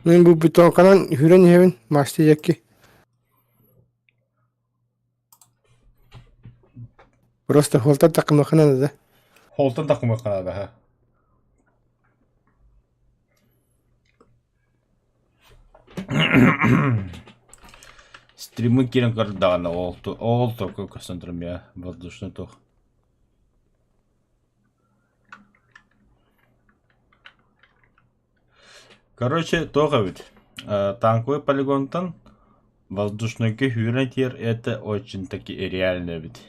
Мен bu buton kanan hüren hevin maçta yakki. Просто холта takımda kanan da. Холтон такымы канада ха. Стримы кирен кардагана ол только көсөндүрүм я воздушный тух. Короче, тоже ведь танковый полигонтан воздушный хюрентир это очень таки реально ведь.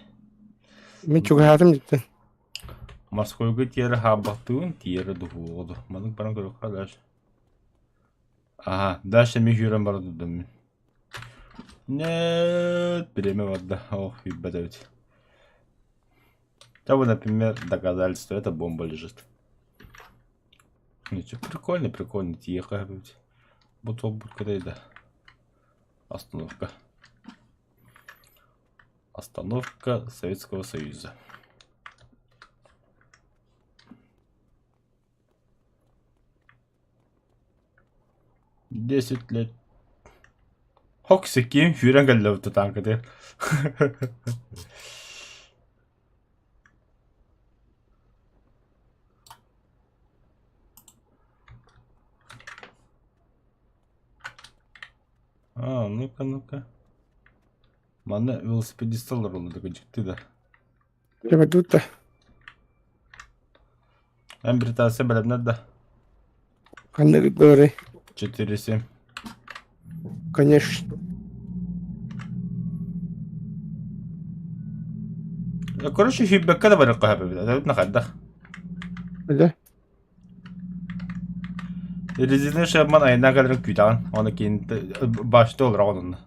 Ben çok hayatım cidden. Морской тиері хаббаттығын тиері дұғылды. Маның баран көріп қалаш. Ага, дальше мен жүрен барды дұмын. Нет, время вода. Ох, ебать ведь. Там, например, доказали, что эта бомба лежит. Ничего, прикольно, тихо. Бутол будет когда-то. Остановка. Остановка Советского Союза. Десять лет. Хоксики, хюрен галлевты танка де. Ну-ка. Мана велосипедисталар олды көжікті да. Треба тут да. Hem bir tanesi bölümler de. Kanları böyle. 4-7. Конечно. Короче, feedback'e de varık kahve bir de. Evet ne kadar. Öyle. Rezilin şey yapman ayına kadar kütağın. Onu kendi başta olur onunla.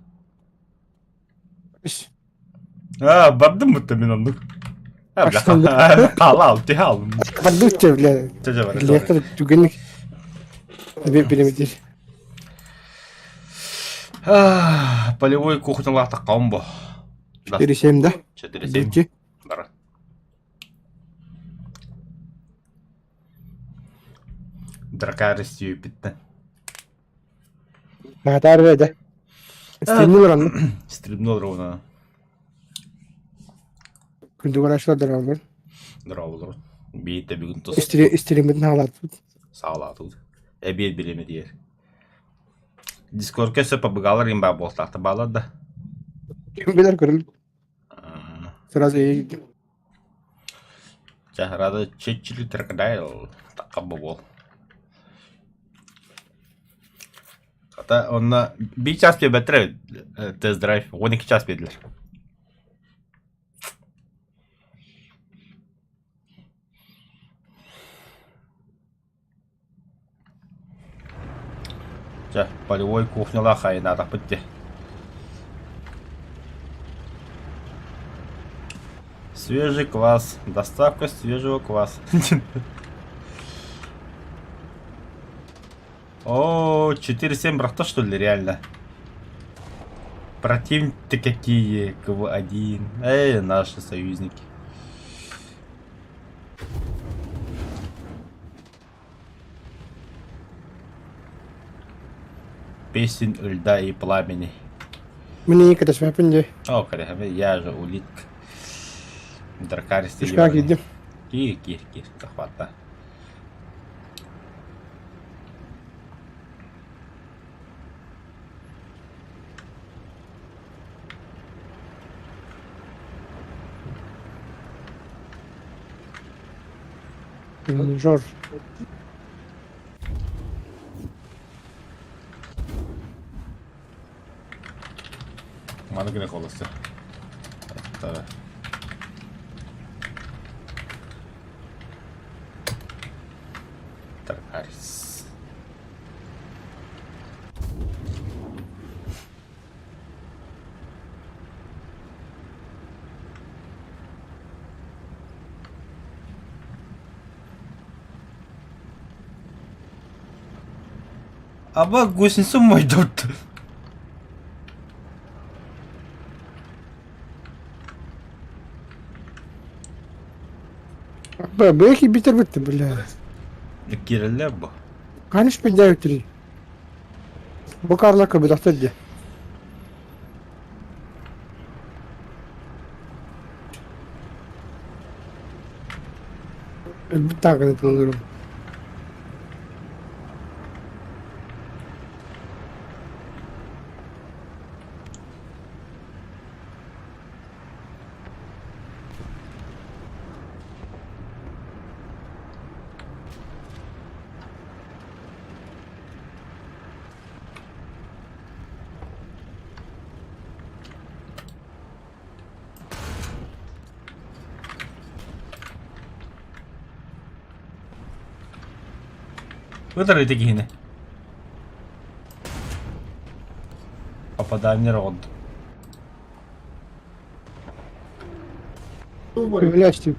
Biz. Ha, bardım mı temin onu? Baştan Kala altı aldım. Kapattık çevre. Çece var. Liyakar tükenlik. Bilemedir. Полевой кухнялахта комбо. 4-7 да. 4-7. Dünkü. Бар. Дракары стюпидті. Нағатар verdi. İstediğini var anlı. Стрибнул ровно. Күнді қарашылар алыр. Дырау бейітті бүгін тұс. İstediğimden ağladı. Сағалаты. Әбет білеме дейер. Дискордқа сөп абыгалар емба болтақты балады да. Kim bilir kırıldı. Sırası iyi gitti. Чахрады чечили тракадайл. Таққа бол. Hatta onunla bir час bir betre test drive 12 час verdiler. Полевой кухня хай надо пойти. Свежий квас. Доставка свежего кваса. О, 4-7 брата, что ли, реально? Противники какие, КВ-1. Наши союзники. Песен льда и пламени. Мне никогда с вами. О, короче, я же улитка. Дракаристый. Как идем? Кир, захвата. Жор. Mana gene kolası. Hatta Tarkaris. Ama gusnsu muydu? Belki bitir bitti bile. Kirli bu. Kanış bir daha ötürü. بكار لك بتحتاج البتاع كانت تنظر Betul itu gini. Apa damnya rod? بلاش تجيب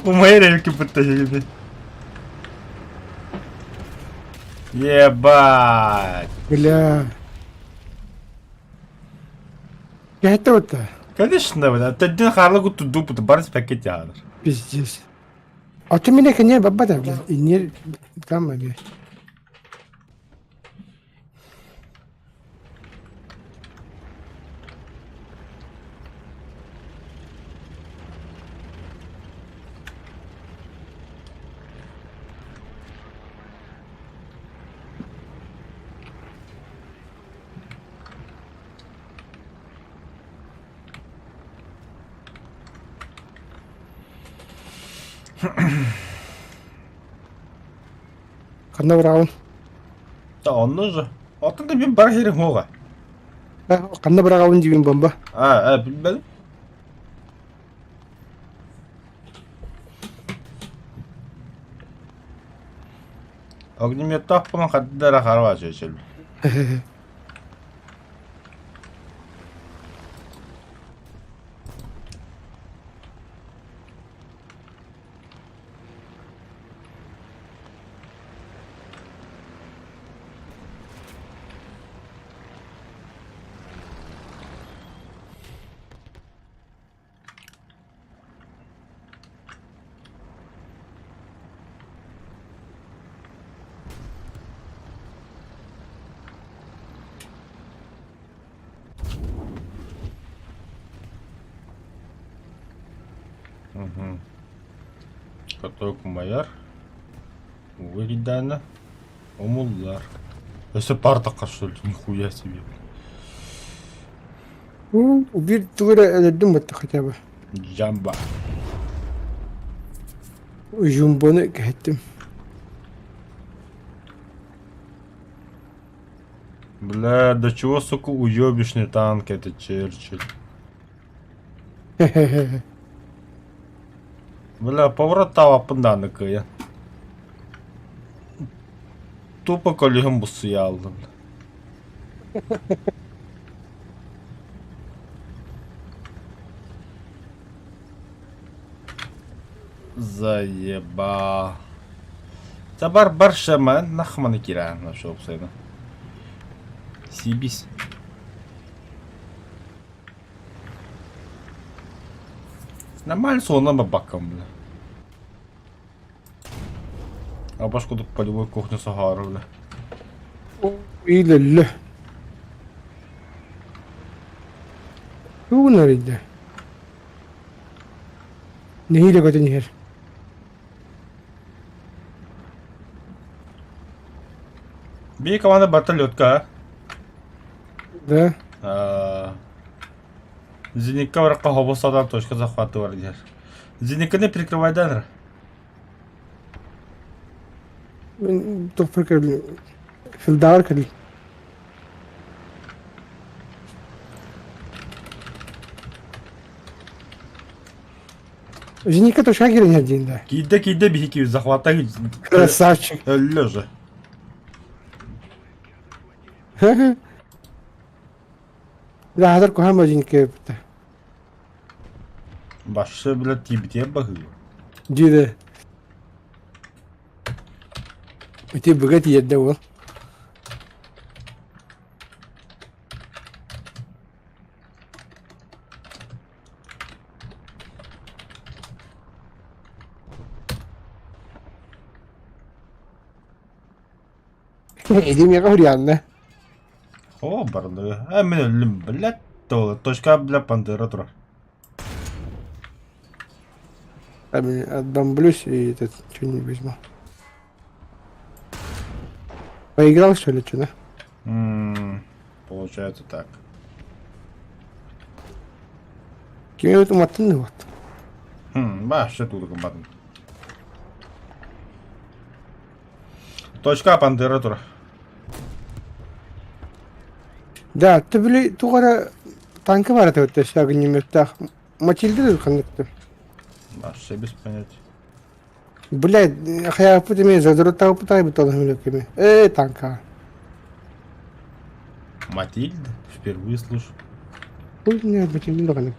وما هنا يركب التجربة. Ебать. بلا يا حتى وانت Конечно, блядь. Ты один харлы гутту дупу, ты барс пакет ядер. пиздец а ты меня коня бабата блядь и не там блядь خلنا براون Да, он нужен. Отын да мен бар херім оға. خلنا براون جيبين بومبا Білмедім. Огнеметті ақпынан қаддара қарва жөшіл. Каток майор. Выгидано. Умуллар. Если партака что ли, нихуя себе. وبير تغير الدم хотя бы Джамба. وجنبنا كهتم Бля, до чего, сука, уебищный танк это Черчилль. Бля, поворотава панданка я. Тупо коллегам бусыял. Заеба. Табар баршама нахманы кира нашел псайна. Сибис. Нормально сонна бабакам, бля. А башку тут полевой кухню Сахару, бля. إلى الله شو نريد ده نهي لك تنهر Би команда батальотка. да Зенитка врага хобосадан точка захвата бар дер. Зенитка не прикрывай данра. تفكر في الدارك دي Женика тушка кирен один, да. Кейде бихики захватай. Красавчик. Лежа. Да, hazır kohan mı Женика yaptı. Başı bile tibitiye bakıyor. Диде. Öte bıgat yedde o. Edim yaka huryandı. О, барды. Мен өлім білет. Точка білет пантера тұра. Abi отбомблюсь и этот что-нибудь возьму. Поиграл что ли, что, да? Получается так. Кем это мотаны вот. Başı tuğdu kımbatın. Точка пантера тұра. Да, ты, блин, тугара танкы var это вот огнеметтах. Матильда да кандыктı. Başı без понятия. Блядь, я путем задоротал путай бы тоже мелкими. Танка. Матильда? Впервые слышу. Хуй не Матильда да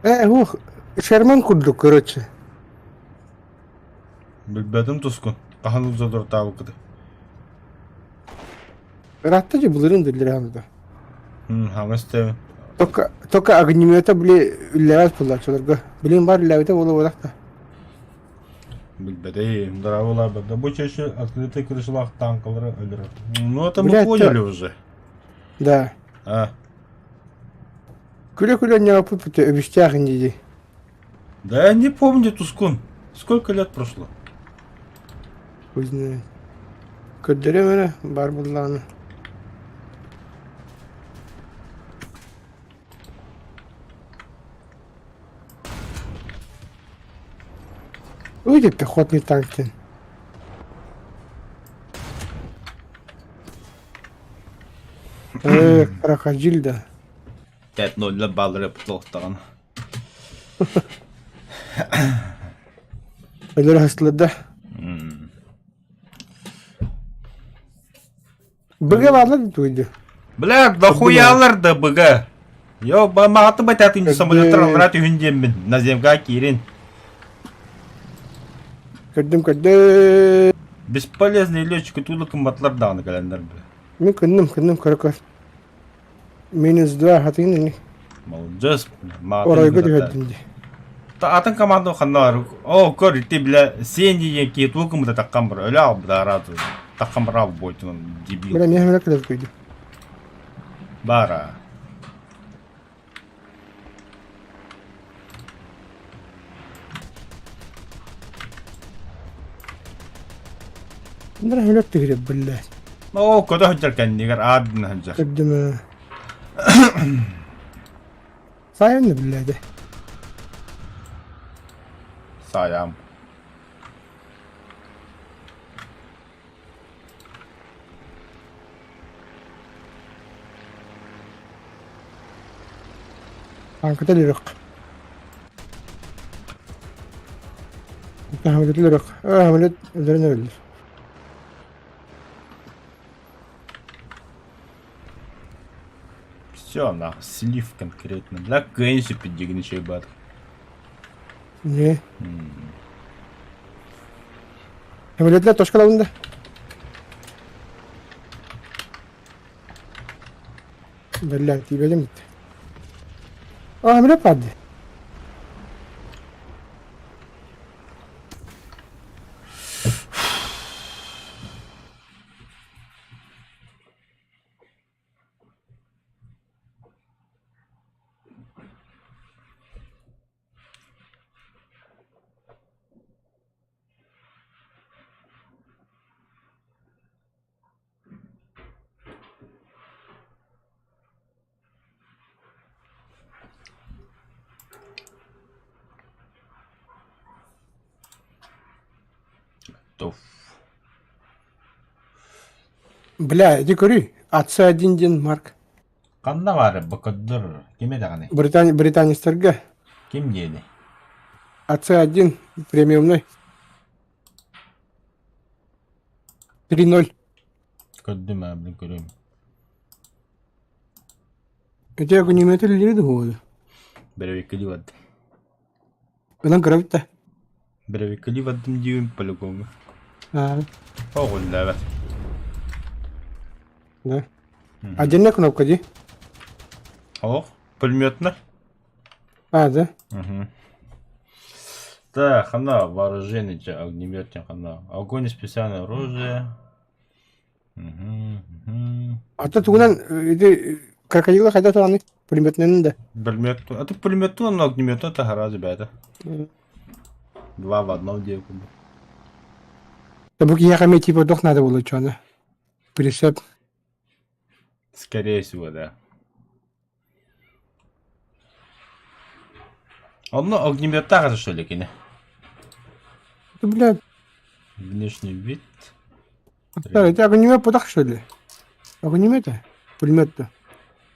кандыктı. Ух, Шерман курдук, короче. Білбедім тұскын. Қаханлық зодыр табы кіді. Ратта же булырын дилер Хаңы істемін. Только огнемета, бли, леват пулачыларга. Блин, бар левите болу болакта. Білбедейм. Дара ола бәді. Бұл чеші открытый крышылақ танкалары өлірі. Ну, это мы Блядь, поняли уже. Да. А, Күле не опыпыты өбүстягын диди. да я не помню, Тускун. Сколько лет прошло? Хуй знает. Көддөрө мене бар булланы. Ой, пехотный танк. Крокодил, да. 5-0'la balları pıtlıqtağın. Ölür hastaladı. Быга bağladı tuydu. Блядь, да хуялар да быга. Yo, мағаты бәтәтін самолеттар алыра түйіндемін. Наземға керін. Көддім. Бесполезный летчик тулы кымбатлар дағыны кәлендер бі. Мен көндім, көрікөр. -2 хатың не? Молодец. Орайға дүйәддім. Атын команды қандар. О, көр, ти біле, сен деген кет өкімді таққан бір. Өлі ал бұда аразы. Таққан бір ал бойтының дебил. Бля, мен кілер көйді. Бара. Бля, мен өттігірі, бля. О, көді хүнчер кәндегер, адын хүнчер. Көддім. Сайынды, бля, де. Sayam. Tankıda lirok. Hamlet lirok. Hamlet üzerine öldür. Все, нахуй, слив конкретно. Для Кенси підігні ще й бат. Ne? Hamletler toşkalarında. Bella, tibelim gitti. Hamlet vardı. Тоф. Бля, иди кури. Отца один день, Марк. Qanda var bakıdır. Kime de qanı? Британецтерге. Kim diyeni? АЦ-1 премиумный. 3-0. Köddüm abi görüyorum. Это огнемет или не думаю. Беревикli vadım. Она гравита. Беревикli vadım diyorum полигону. Да. Oğul evet. Отдельная кнопка, ди. Ох, пулеметно. Да. Угу. Так, она вооружение, огнемет, она. Огонь и специальное оружие. Угу. Ата тугунан крокодила хайда тураны пулеметнен да. Пулемет. А ты пулемету, но огнемет это гораздо беда. Два в одном девку. Да буки яхаме типа дох надо было чё-то. Прицеп. Скорее всего, да. Он огнемет так же, что ли, кине? Да, бля, Внешний вид. да, это огнемет подах, что ли? Огнемета? Пулемет-то.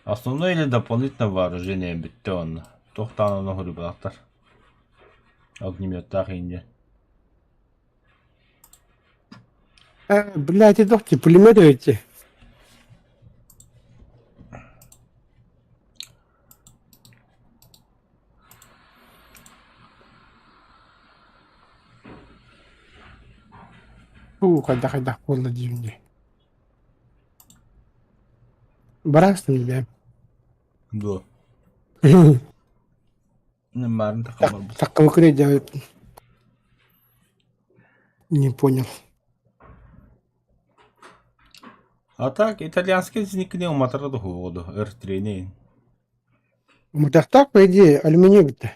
Основное или дополнительное вооружение бетон. Тохтан на гору балактар. Огнемет так инде. Бля, эти дохти, пулеметы эти. Хайда, холодно дивнее. Барас не бля. Да. Не марн такой. Так конкретно делает. Не понял. А так, итальянский зникнул мотор до года. R3. Так, по идее, алюминиевый-то.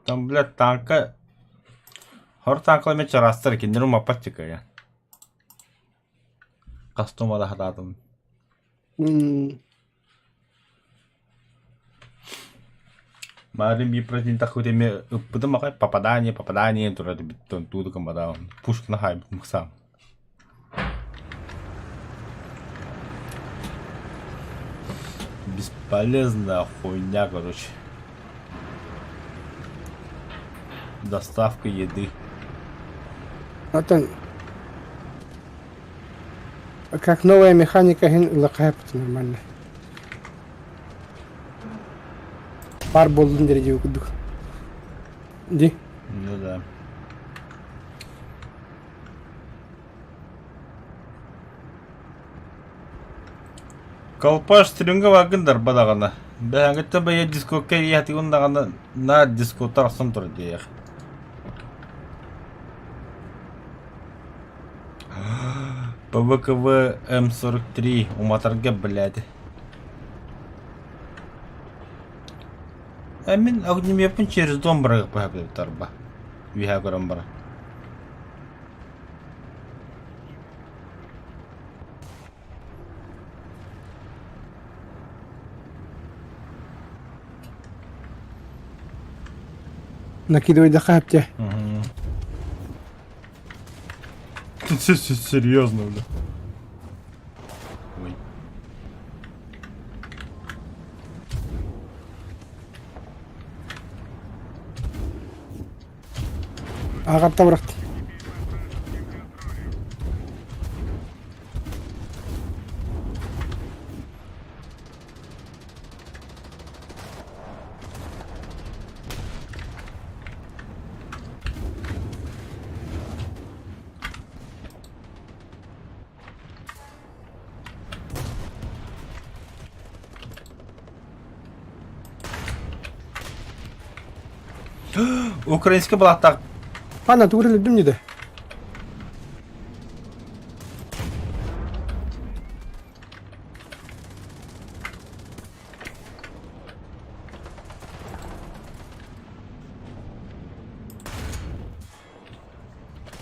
Там, блядь, танка. Хор танкла меча растер киндеру мапатчика я. Кастома да хататым. Марим би против такой теме. Потом акай попадание, то ради битон туда камбада. Пушка на хайп мхсам. Бесполезная хуйня, короче. Доставка еды. Это как новая механика лакайпт нормально. Пар болдун дереже окудук. Ди. Ну да. Колпаш стрюнга вагындар бадагана. Бәңгетте бәйе дискокка яти ундагана на дискота сон тур диях. ПВКВ М43 у моторга, блядь. Мен огнеметпен через дом бұрағып қойып тарба. Виха көрім бара. Накидывай до хапти. Серьезно, бля. Ой. Ағапта бырақты. Украинский была так. Пана, ты урели дым не да?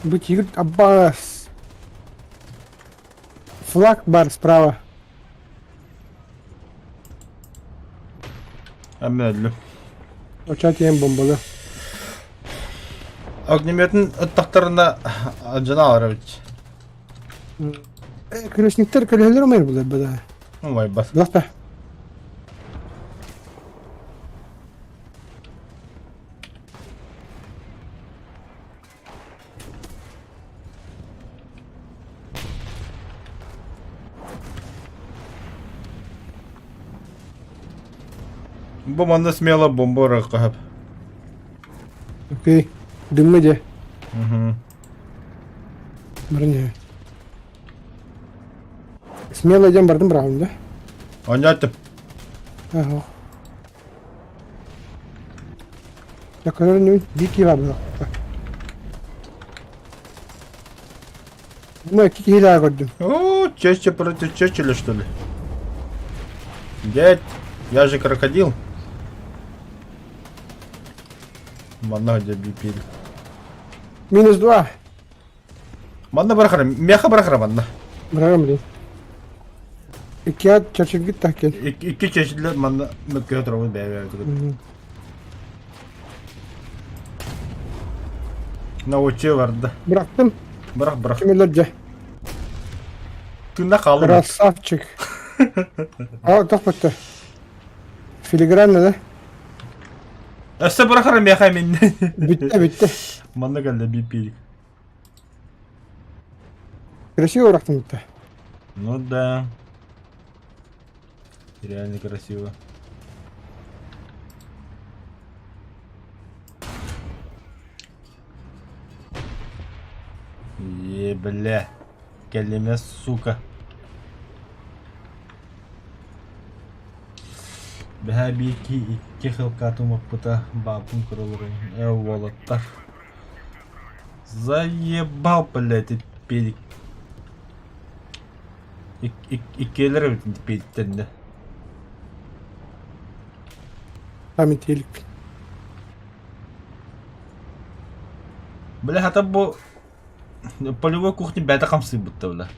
Быть Игорь Аббас. Флаг бар справа. Әмәлі. Очат ем бомбалы. Огнеметін ұттақтарында жана алар бит. Колесниктер колелер умер было бы, да. Ой, бас. Доста. Бомбаны смело бомбора кахап. Окей. Дымы де. Угу. Броня. Смело идем бардым бравым, да? Понятно. Ага. Я который не дикий лабла. Мы какие хиля годим. О, чаще против Чечеля, что ли? Дядь, я же крокодил. Манна где бипили. -2. Манна барахара, мяха барахара манна. Бравым, блин. İki çarşık git takken. İki çeşitli manna mükemmel tarafı değerli. Navuçu vardı. Bıraktım. Bırak. Kimlerce. Tunda kaldı. Красавчик. Aa tak baktı. Filigran ne de? Öste bırakırım ya hemen. Bitti. Manna geldi bipili. Красиво бıraktım bitti. Ну да. Реально красиво. Бля. Келеме, сука. Бәһә бики ике хылкатым опыта бабым кырылырын. Волоттар. Заебал, блядь, пелик. İkileri bittiğinde. Tam itelik. Бля, это bu полевой кухни бета камсы будто, бля.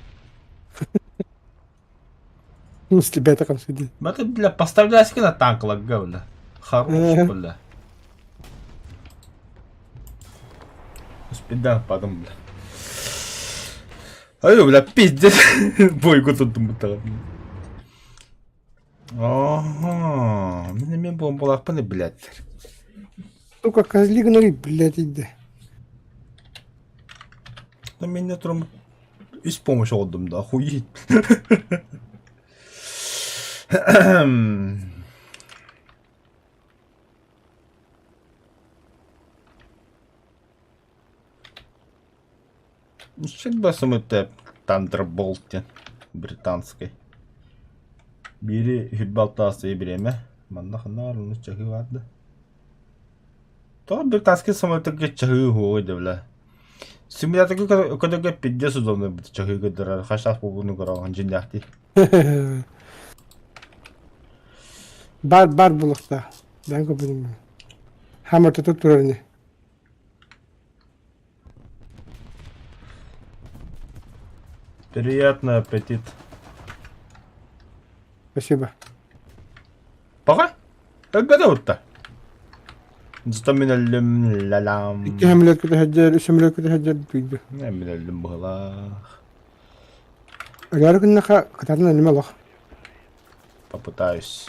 В смысле бета там сидит? Бля, бля, поставляйся на танк лагга, бля. Хорош, бля. Спида падам, бля. Ай, бля, пиздец. Бойку тут будто. Ага, мен бомбалақпын, блядь. Сука, козлигнори, блядь, иди. Да меня тром из помощи отдам, да, охуеть. Всегда самый Тандерболте британской. Biri hübbaltası bireme. Manna xanarını çakı vardı. То британский самолет ге чахы хоо дэвла. Симулятор когда ге 50 удобно бит чахы гэдэр хашаас бууны гороо жин яхти. Бар булыкта. Ben көбүнүм. Хамар тутуп турарыны. Приятный аппетит. Спасибо. Пока? Когда вот-то? Зато من اللام. İki hamlet kötü üç kötü büyüdü. Ne من اللام Agar günne katarına nime bak. Попытаюсь.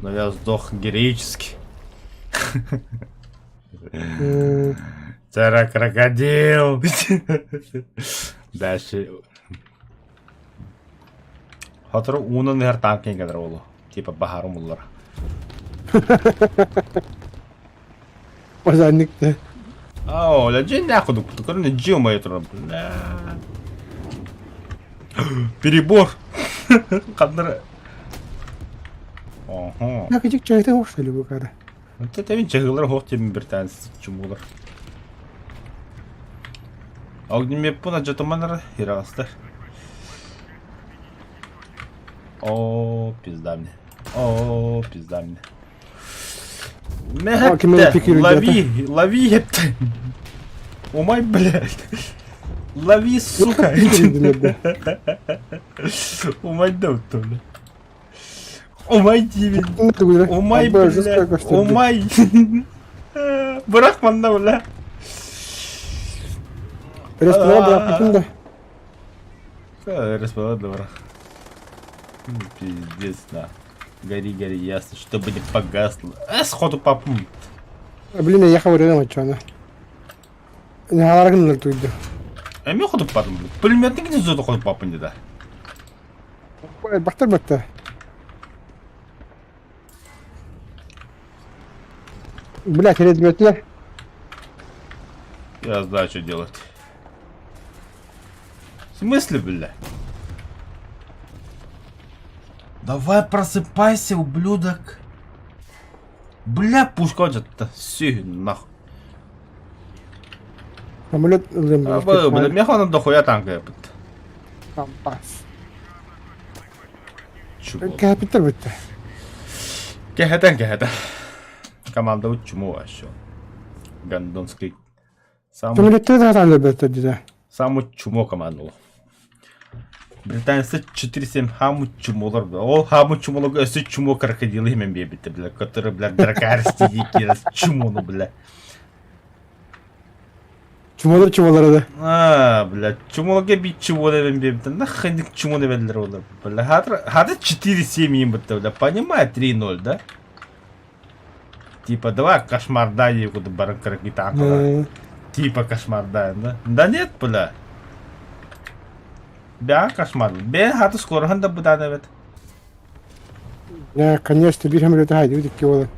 Но я сдох героически. Цара крокодил. Дальше. Hatırı onun her tanken kadar oldu. Tipe baharım olur. Озанникте. Ау, лежи нахуй, только не джил мои трубы. Перебор. Kadınları. Oha. Ya küçük çayda hoş söyle bu kadar. Tabii çağıları hoş gibi bir tanesi çumular. Огнемет пона джетоманера херастер. О, пизда мне. О, пизда мне. Лови, епта. Умай, блядь. Лови, сука. Умай, да, то ли. Умай, дивин. Умай, блядь. Умай. Бырак манда, бля. Ресторан бırakmışım da. Располагал враг. Пиздец, на. Гори, гори, ясно, чтобы не погасло. Сходу попнут. Блин, я ехал рядом от чего. Не аларгын ныр туйду. Мен ходып бардым. Пулеметті где зода ходып бапын деді. Бақтар бақта. Бля, передметler. Я знаю, что делать. В смысле, бля? Давай просыпайся, ублюдок. Бля, пушка отжатты. Все, нахуй. Самолет ылым. Бля, механа дохуя танка yapıt. Кампас. Чего? Капитал бітті. Кехетен. Команда чему вообще? Гандонский. Самолетті де атанды бітті деді. Самый чумо команду. Британцы 4-7 хаму чумолар. О, хаму чумолар өсі чумо крокодилы мен бебіті, бля, который, бля, дракарсти дикий раз чумону, бля. Чумалар да. Бля, чумоларга бит чумо мен бебіті. Нахуй чумо не белдер олар, бля. Хады 4-7 им бітті, бля, понимай, 3-0, да? Типа, давай кошмарда его до баран крокитанка. Типа кошмарда, да? Да нет, бля. Бя кошмар. Бе хаты скорхан да будан evet. Ya, конечно, bir hamle daha hadi ki oğlum.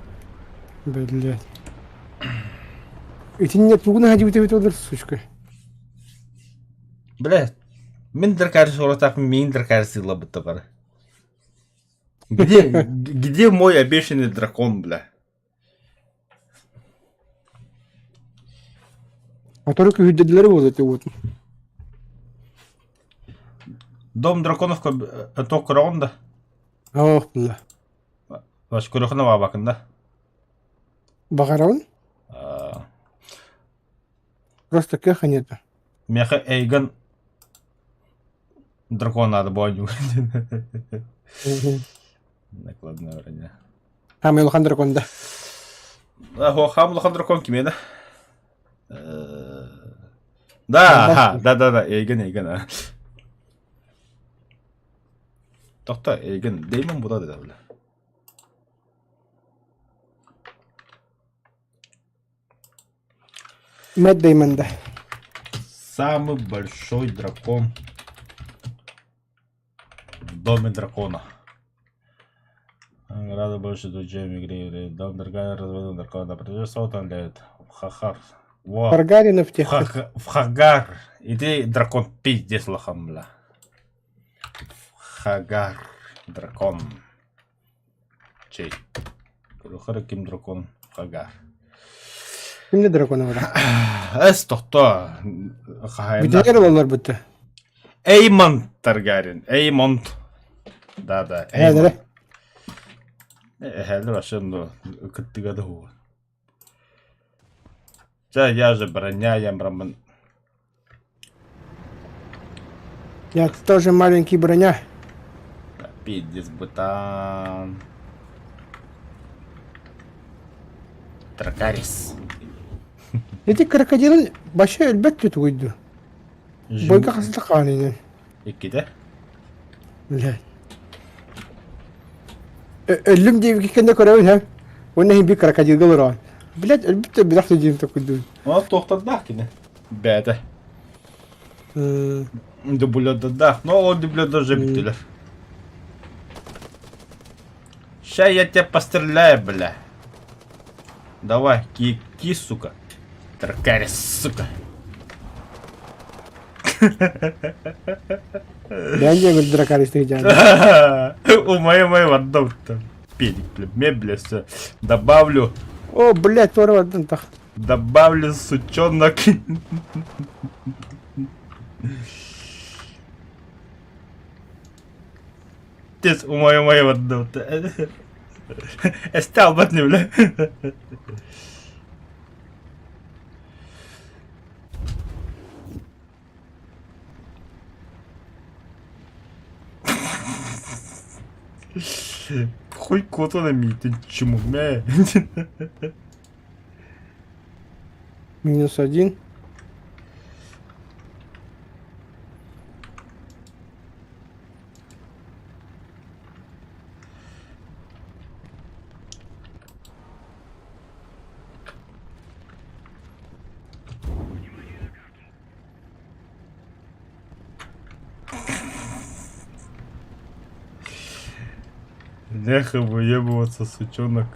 Belli. İtin ne tuğuna hadi bite olur suçku. Бля, мен дракар шоротак мен дракар сила быта бар. Где мой обещанный дракон, бля? А только hüddedileri oldu вот. Дом драконов то кронда. Ох, бля. Ваш курохнова бакында. Багарон? Просто кеха нет. Меха эйган дракон надо боню. Накладная броня. А мы лохан дракон да. Хам лохан дракон киме да? Да, эйган. Тоқта, эйган деймін бұда да бля. Мэтт Деймон да. Самый большой дракон в доме дракона. Рада больше друзьям игры. Дом дракона разводил дракона. Придется он лет. В Хахар. Харгарина в тех. В Хагар. Иди дракон пиздец лохам, бля. Хагар. Дракон. Чей? Курухара ким дракон. Хагар. Kimde дракона var? Тоқта. Bütünler olurlar bitti. Эймон Таргарин. Эймон. Да. Эймон. Хәлі башын күттігі ады хуы. Я же броняем, Роман. Я тоже маленький броня. Пиздец, бутан. Дракарис. Эти крокодилы başı elbette tuydu. Boyka kasıtlı kanıyla. İki de. Lan. Ölüm diye bir kendi koyuyor ha. O ne bir krokodil olur o. Блядь, elbette bir hafta diyeyim takıldı. Ona toxtadı ki ne? Bədə. Дублёда. Но он дублёда уже битtiler. Ща я тебя постреляю, бля. Давай, ки, сука. Дракарис, сука. Bence bir Drakaris diyeceğim. У моей в одном там педик, бля, все. Добавлю. О, блядь, sonra vardı так. Добавлю сучонок. Тес, у моей в одном. Estал батни, бля. Хуй кота на митин, чему, мя. -1. Нехай выебываться, сучонок.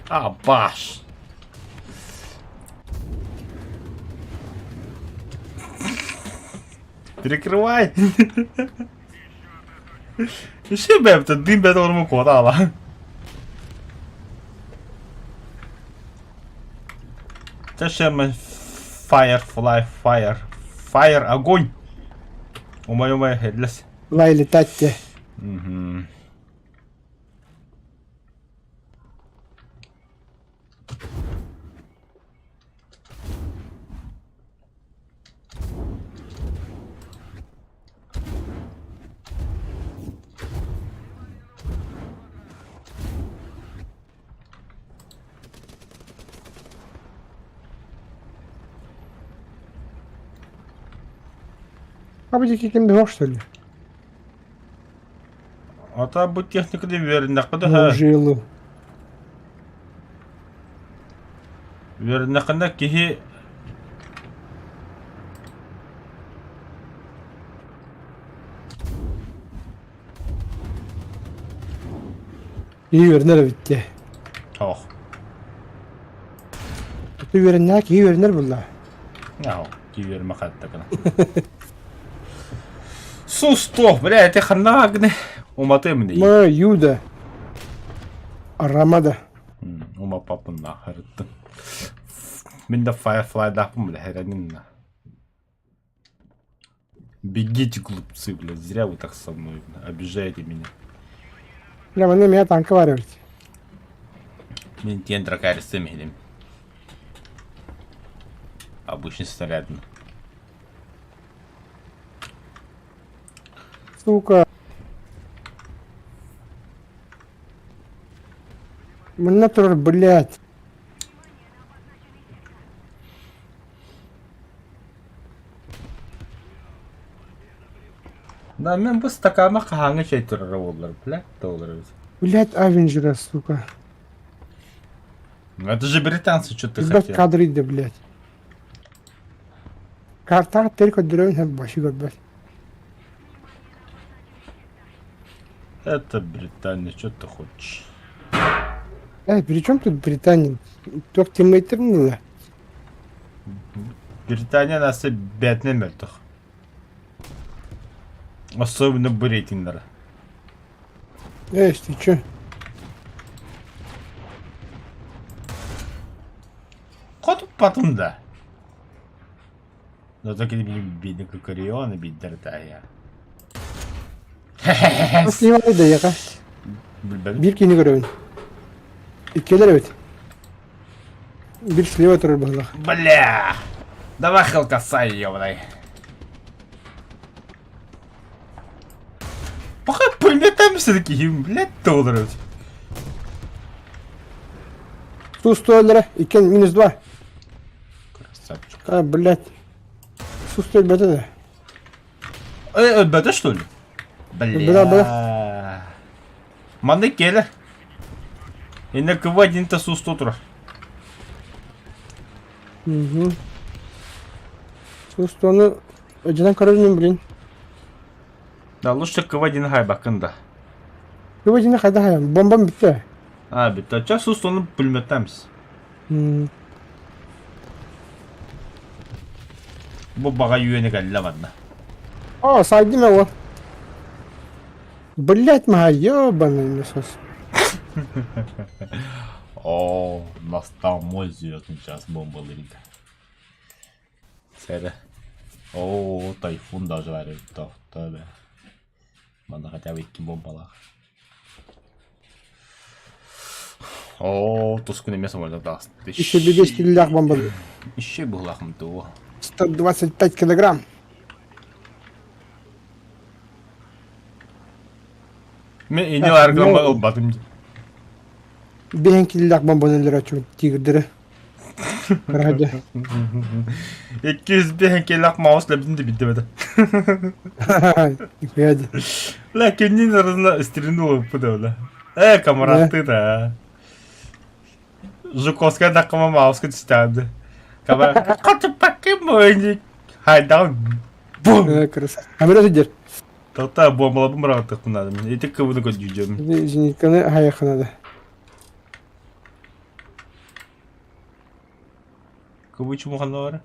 А, баш! Перекрывай! Еще бы это дым без норму кодала. Зачем Firefly, Fire, огонь! Умай, хедлес. Лай летать-те. Угу. А будет каким-то что ли? А та bu texnikada verinaqqada Ну, ha. жилу. Verinaqqada kihi İyi verenler bitti. toh. Kötü verenler ki iyi verenler bunlar. Яу, ki verme hatta kana. Sus toh, блядь, ты ханагне. Уматы мне. Ма Юда. Арамада. Ума папа нахер. Мен да Firefly дапым, бля, херанина. Бегите, глупцы, блядь, зря вы так со мной обижаете меня. Прямо на меня танка варят. Мен тендра каристым едем. Обычный снарядный. Сука. Монитор, блядь. Да, мен bu стакана қаңы şey тұрыр олар, блядь, долларов. Блядь, Авенджера, сука. Это же британцы, что ты Блядь, хотел. кадры, да, блядь. Карта только дрон, баши, блядь. Это Британия, что ты хочешь? При чем тут Британия? Только тиммейтер не. Британия нас бедный мертвых. Особенно рейтингера. Ты чё? Кот потом да. Но так и бедный кукарион и биддертая. Снимай, да, яка. Bir kini görüyorum. İkiler evet. Bir слева тұрыр барлық. Бля! Давай хелкасай, ёбаный. Пока пулеметами все-таки, блядь, долларов. Су 100 lira. İken -2. Красавчик. А, блядь. Су 100 бета да. Бета что ли? Бля. Бля. Маны келер. И на кого один-то су 100 тура. Угу. Су 100'ны önceden kararını bilin. Да лучше КВ-1 хай бакында. Kıvacını kayda hayam. Bombam bitti. А, бит, а ча су 100'ны пулеметамыз. Bu baga yüğeni geldi ладно. Aa saydım ya o. Блядь, моя ёбаный насос. О, настал мой звездный час, бомба летит. Серия. О, тайфун даже варит. Тофта. Надо хотя бы iki бомбалах. О, тускуны место можно даст. İşte bir 5 kiloluk bombalı. Еще был лахм то. 125 килограмм. Мен ini var gamba olmadım. 1 kiloluk bombaları açıyor. Tigirleri. Hadi. 201 kelak mouse'la bizim de bitmedi. Hadi. La kendinin arasında стрельнул подавно. Камараты да. Жуковская такая мауска тстанды. Камара. Как покемоник. Хайдаун. Бум. Красавчик. Камера сидит. Тата бомбалабым рағаттық бұнадым. Етік көвіні көт жүйдем. Зенитаны хаяқынады. Көві үшін мұханда бары?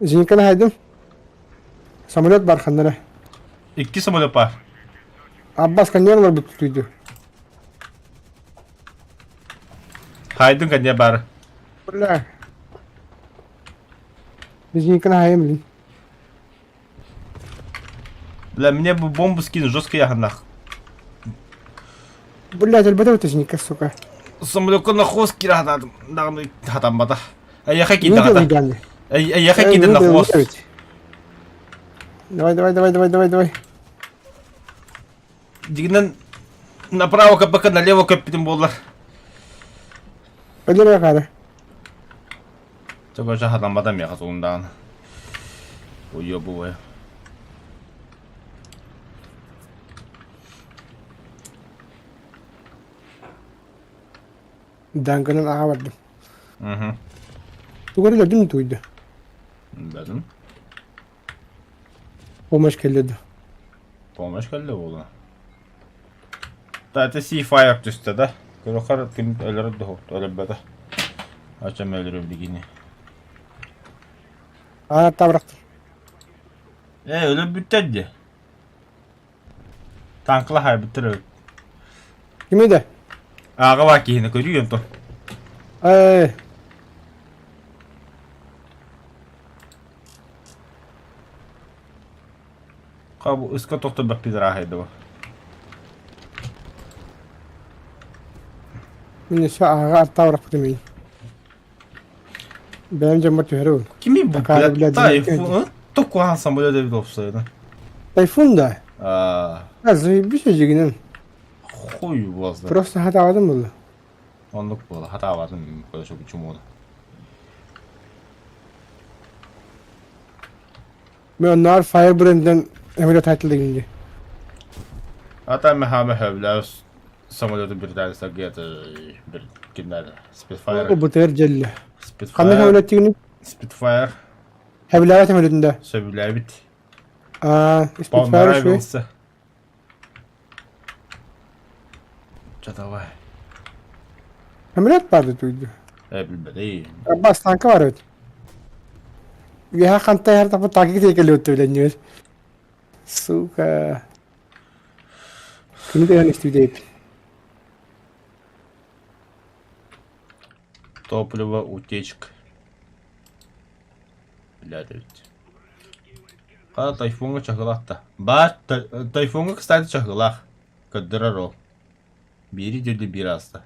Зенитканы хайдым. Самолет бар ханнара. İki самолет бар. Аббас каньер бұл тұтуйды. Хайдың кәне бар. Бля. Зенитканы хайым лин. Бля, мне бы бомбу скину, жестко яханах. Бля, тәлбәді өті зенитка, сука. Самолетқа на хвост кира хатадым. Нағымды хатам бада. Аяқа Не кейді хата. уйданы. Аяқа кейді на хвост. Давай. Дегеннен направо капака, налево капитан болар. Öldürme karı. Çok aşağı hatan badam ya kazığından. Uyuyor bu ya. Danganın ağa vardı. Hı. Tuğrı öldü mü tuydu? Dedim. Olmaş kelledi. Olmuş geldi oğlan. Zaten C5 düştü de. Kırıkar kim ölür de hoptu öyle bede. Açam ölürüm digini. Hatta bıraktım. Öyle bitirdi. Tankla hay bitirir. Kimiydi? Ağa bak yine görüyor musun? Ay. Kabu ıska toktu bak bir rahaydı bu. Min şu ağa hatta bıraktım iyi. Benim camı tüherun. Kimi bu Bakarım bile Tayfun? Tokuhan samolya devlet olsaydı. Tayfun da. Az bir sözcüğünün. Хуй базда. Просто hata vardı mı? Onluk bu. Hata vardı mı? Bu kadar çok içim oldu. Ben onlar Firebrand'den ameliyat hayatıyla gelince. Hatta mehame hevler samolyotu bir tanesi bir kimler? Spitfire. O bu teher celle. Kandak Spitfire. ameliyat günü. Spitfire. Hevlayat ameliyatında. Sövüler bit. Spitfire Bomber şu. Rivals. Çatavay. Ameliyat vardı duydu. Bilmedi. Abbas tankı var evet. Ya kanta her tarafı takip ediliyor öyle Suka. Bunu da yanlış değil. Топливо, утечка. Блядь, ведь. Када тайфунга чахылақта. Бар, тайфунга, кстати, чахылақ. Каддыра рол. Бери деді bir аста.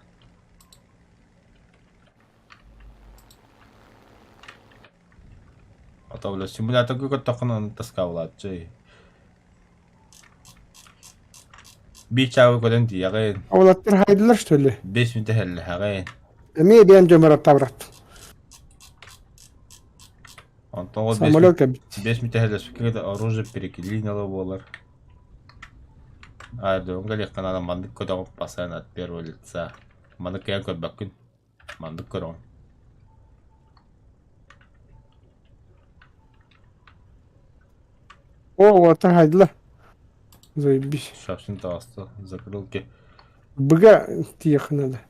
Ата, бля, симулятор көкөт тоқынан таскавлады, жай. Bir çağı kodan diye ağayın. Avlatlar haydılar şöyle. 5 minute helle ağayın. Emiye benim camı hatta bıraktım. Антон вот Самолет кабит. 5 минут хelle сколько оружие переклинило болар. Ардон галек канада мандык көтөгөп басан от первого лица. Мандык я кот бакын. Мандык көрөм. O avlatlar haydılar. Zaybis. Шапшин тасты, закрылки. Быга тихо надо.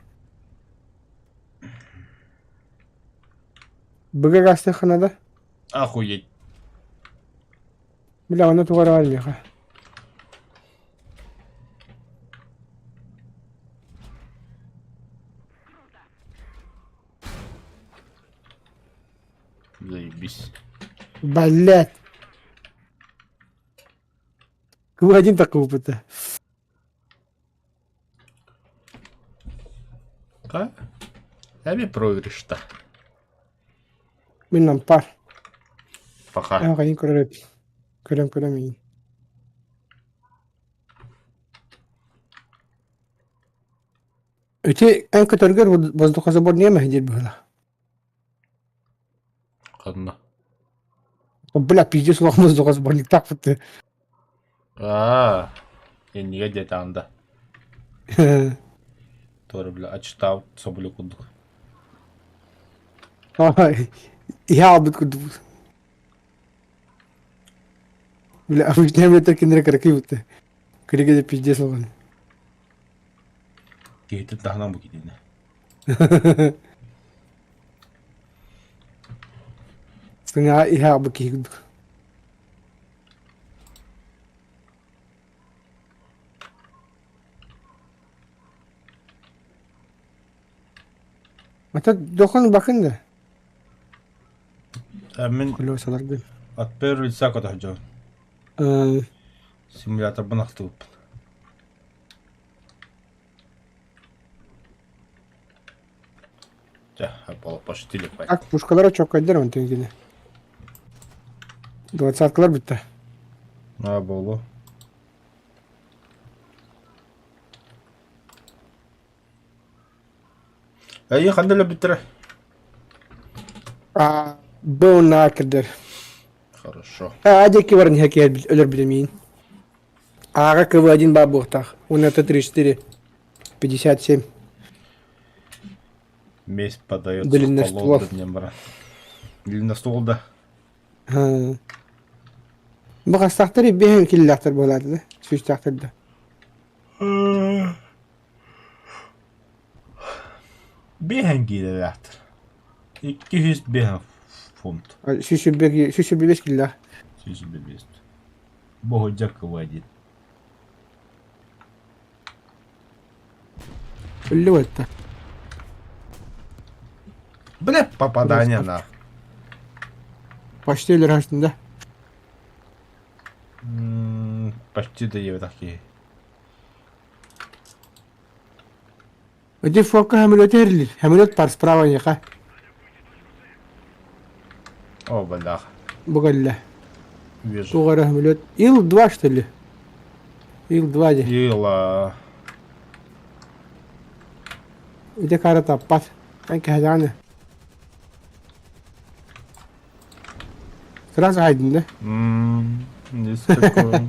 Быга гастыха надо. Охуеть. Бля, она тугара альмеха. Заебись. Блять. Кого один такой опыта? Как? Әбе проигрышта. Миннан пар. Пока. Кайын көрөп. Көрөм iyi. Öte en kötü воздуха забор не мехдир было. Kadına. Бля, пиздец, лох воздуха сборник так вот. Ендіге детаңда. Торы, бля, açtау соболю кудық. Ай, я албыт куду. Бля, обычно мне так киндер кракивты. Кригеде пиздец алган. Кейтер тахнан бу кидине. Сыңа иха абы кийгдук. Ата дохан bakın da. Min Kullu salardı. atper ritsa kota hajjon. Simülatör banaktı. Hep alıp başı dilek bay. Tak puşkalara çok kaydılar mı tengine? 20-lar bitti. Ne bolu? İyi kandırla bitir. Bu nakırdır. Хорошо. Aceki varın heki ölür bilemeyin. Ağa kıvacın babu tak. 16-34. 57. Месть подается Длинный в ствол. полудня, брат. Длинный ствол, да. Bu kastakları bir hem killaktır bu olaydı da. Süç taktırdı. Behen gidiyorlar. 200 behen фунт. Süçü bir 5 killah. Süzü bir best. Bu hoca kıvacı. Ölü oldu. Бля, попадание на. Başta ölür aslında. Почти доев такие. Öde foka hamilot erilir. Hamilot par sprava yaka. О, бля. Bu galla. Вижу. Doğru hamilot. Yıl 2 что ли? Yıl 2 de. Ила. Öde kara tappat. Sanki hazane. Sırası haydın da. Есть такое.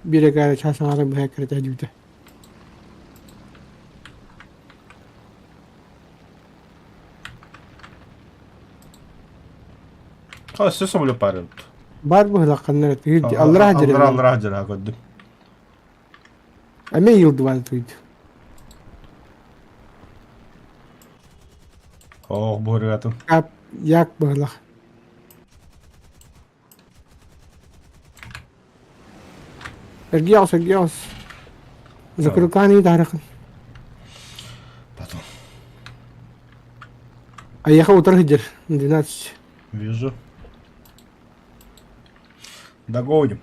Bir kere çalsan adam bu hakkı tecrübe. خلاص شو سووا بارد. Var bu hılakanlar etki. Allah rahacır. الله راجل هقدم. Ama yıl 2 tuydu. اوه بورياتم. Kap yak bu hılak. Ergiyaos. Zakrukani tarikın. Потом. Ayaka otur hıcır. 12. Вижу. Догоним.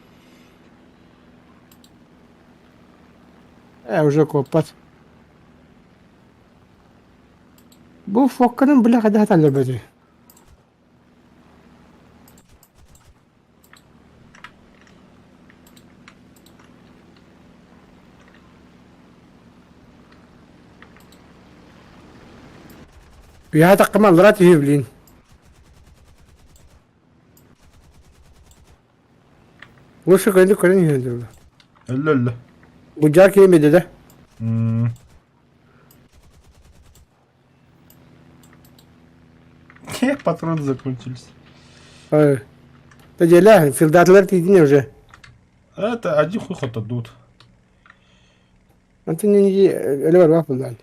Уже kopat. Bu fokkanın bile kadar hatalar böyle. Ya takım aldılar tüyüblin. Bu şu kendi kırın yiyordu. الا الا. Bu car yemedi de. Патроны закончились. Hayır. Tecela fildatlar tidin уже. Это один хуй хоть отдут. Антон не öyle var bak bundan.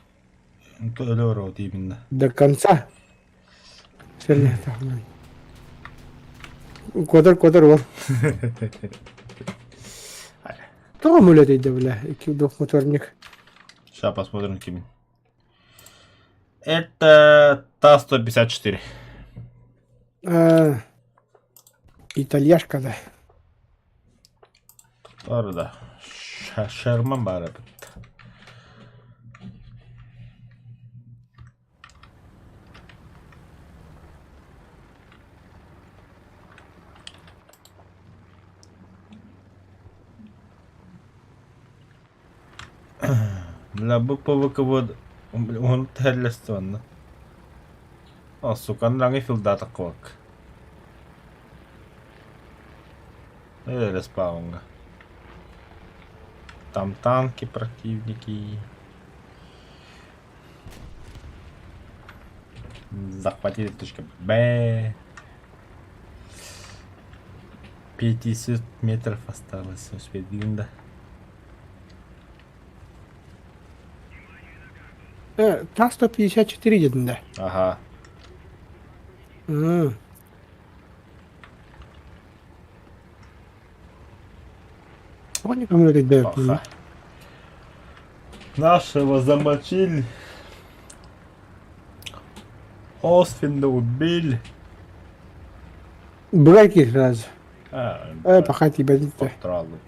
Это элевра вот именно. До конца. Şöyle tamam. Kadar var. Tamam öyle değil bile. 2 motornik. Сейчас посмотрим Кимин. Это ТА-154. İtalyaşka da. Orada. Şerman bari. Бля, bu ПВК он тәрлесті ванна. О, сукан ранги филдата квак. Респаунга. Там танки, противники. Захватили точка Б. 500 метров осталось. Успеть да. Та 154 dedin de. Ага. Hı. Они кому-то дают. Ага. Нашего замочили. Освинда убили. Бывайки сразу. А, Пахати бедите. Потралут.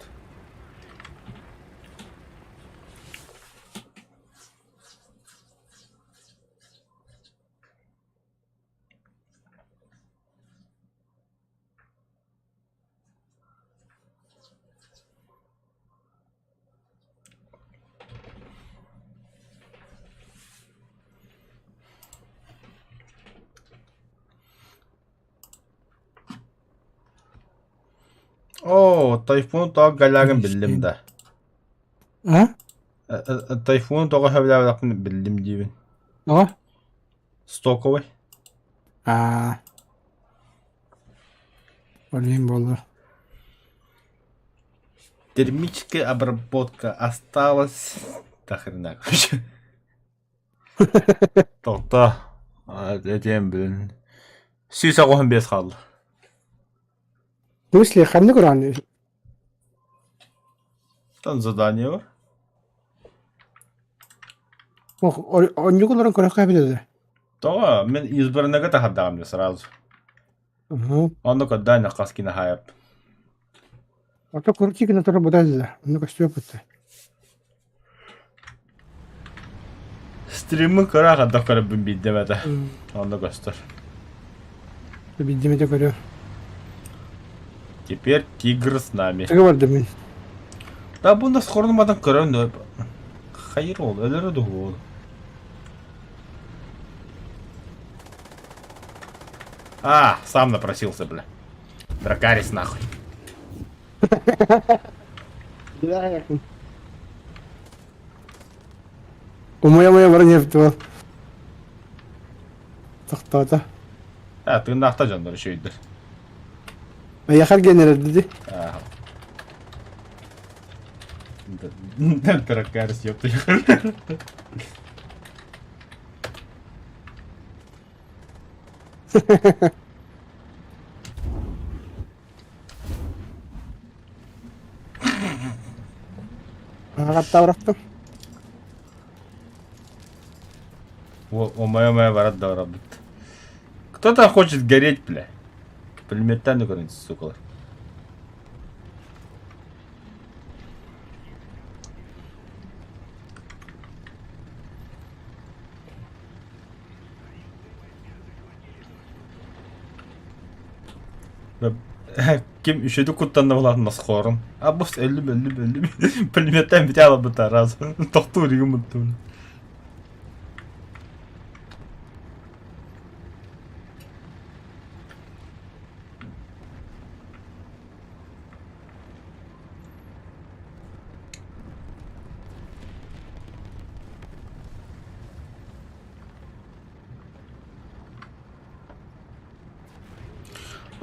О, тайфун тог галягын билдим да. А? Тайфун тога хавлавлакын билдим дибин. Ага. Стоковый. А. Блин, было. Термическая обработка осталась. Да хрена, короче. Тоқта. Этем блин. Сүйсі қоғын бес қалды. В смысле, ханны куран? Там задание бар. Он не куларан курак кабеледі. Тоға, мен избірінеге тахаддағым сразу. Оны көддайна қаскина хайып. Ото куртики на то работали. Ну ка что опыт. Стримі көрақ адда көріп бін бейдемеді. Оны көстір. Видимо, говорю. Теперь тигр с нами. Ты говоришь, мен. Да бұнда сқорнымадан көрін. Хайыр ол, өлері дұғы ол. А, сам напросился, бля. Дракарис нахуй. Моя броня в то. Тоқтады. А, ты нахта жандар еще үйдір. Аяқар генерал dedi. Дракарис, ёпта. Ағатта бұрақтым. О, моя ворот работает. Кто-то хочет гореть, бля. Пулеметтан көрінді, сукалар. Ким үшеді құттанды болатын насқорын. А, бос, әлі. Пулеметтан бите алып бұта разы. Тоқты өреген бұтты.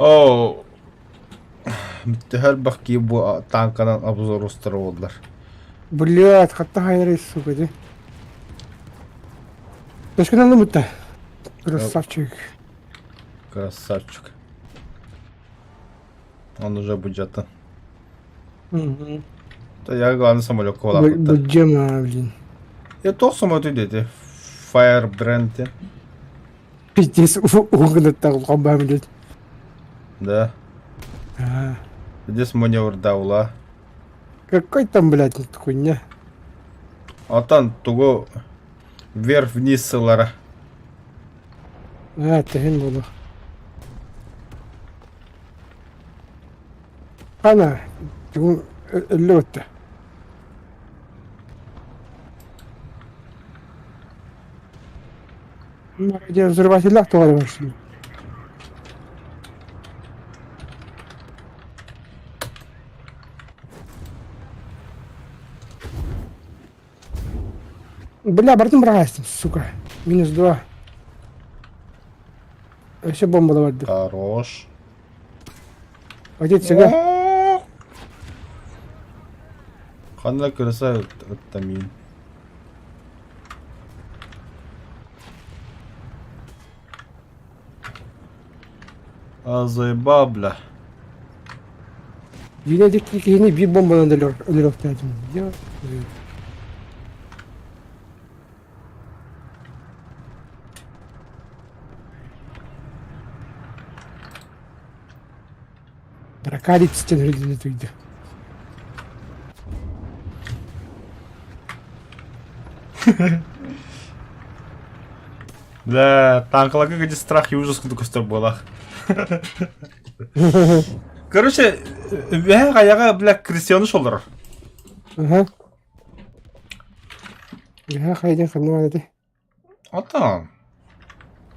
О, миттехер бақки bu танкадан обзор устроилар. Блядь, қатта хайрайс, сука, де. Дашкадан лымытта. Красавчик. Красавчик. Он уже бюджета. Да я главный самолет ковала. Бюджема, блин. Я тоже самолет идете. Firebrand. Пиздец, угнать так лобами, блядь. Да. Здесь маневр даула. Какой там, блядь, хуйня? А там туго вверх-вниз сылара. Тегін болды. Ана, түгін үлі өтті. Где взрыватель тоғады бар şimdi. Бля, бардым брағастым, сука. -2. Aşağı bombalı vardı. Хорош. Hadi siga. Қандай красавец Тамин. Заебал, бля. Yine dik yine bir bombadan ölür ihtiyacım. Ya. Бrakadit için öyle duydu. Бля, танкаларға где страх и ужас көстер болақ. Короче, вәе қаяға, бля, крестионыш олар. Aha. Ya haydi kanı var dedi. Атан.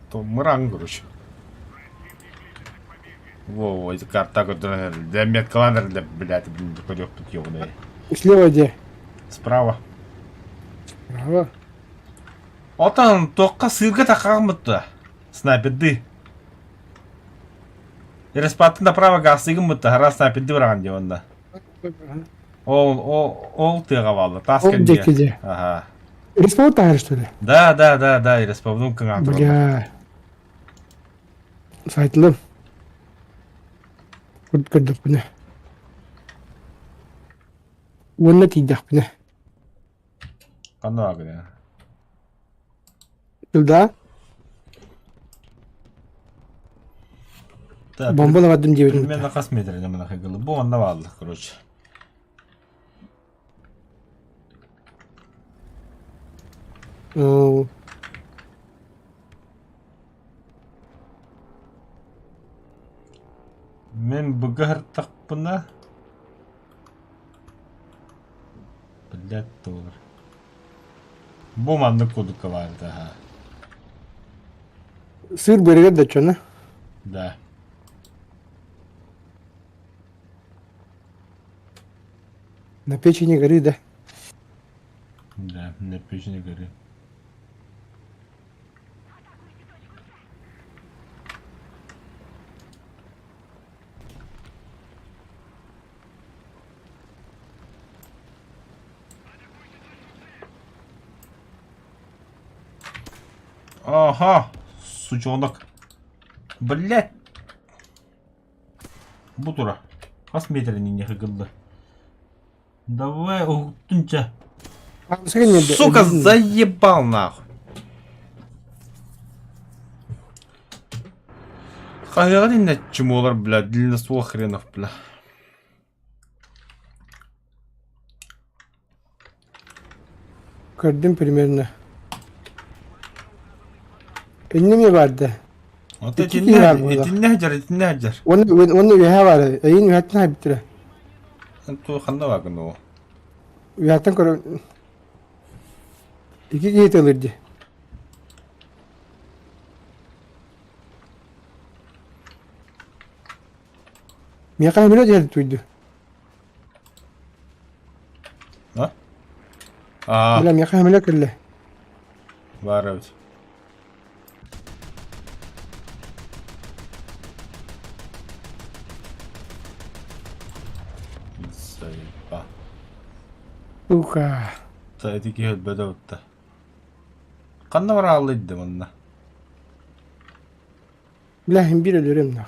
То мыран, короче. Во, эти карта, которые... Для медкланер, для, блядь, пойдет тут ёбаные. Слева где? Справа. Право. Атан, тоққа сырға тақағымытты. Снайперді. Респаттың направо ғасығым мұтты. Хара снайперді бұраған де онда. Ол тыға балы. Таскен де. Где? Ага. Респаутар, что ли? Да, и респавнум кыңа тұрды. Бля. Сайтлы. Көрдік бұны. Оны тейдік бұны. Қанды ағы де. Жылда бомбалы вадым дебедім. Примерно қас метріне мұна қиғылы. Бұл онда балық, короче. Мен бұғыр тақпына. Блядь, доллар. Бұл манды кодыка vardı ha. Сыр бөрігер да чоны. Да. На печени горы, да. Да, на печени горы. Ага, сучонок. Блять. Бутура. Қас метріне не қығылды. Давай, ұғыттынша. Сука, заебал нахуй. Қайға дейін чему олар, бля, длинноствол хренов, бля. Gördüm примерно. Önüm mi vardı? Etini hacar. Onu üye var. Ayın üyetten ha bitir. Tu xanda bakın o. Üyetten koro. İki giyit alırdı. Miyaka hamile geldi tuydu. Ha? Aa, Bila miyaka hamile kırlı. var evet. Заеба. Уха. Та этики хет бедовта. Қанда бар алыйды мұнда. Bila hem bir ölürüm nah.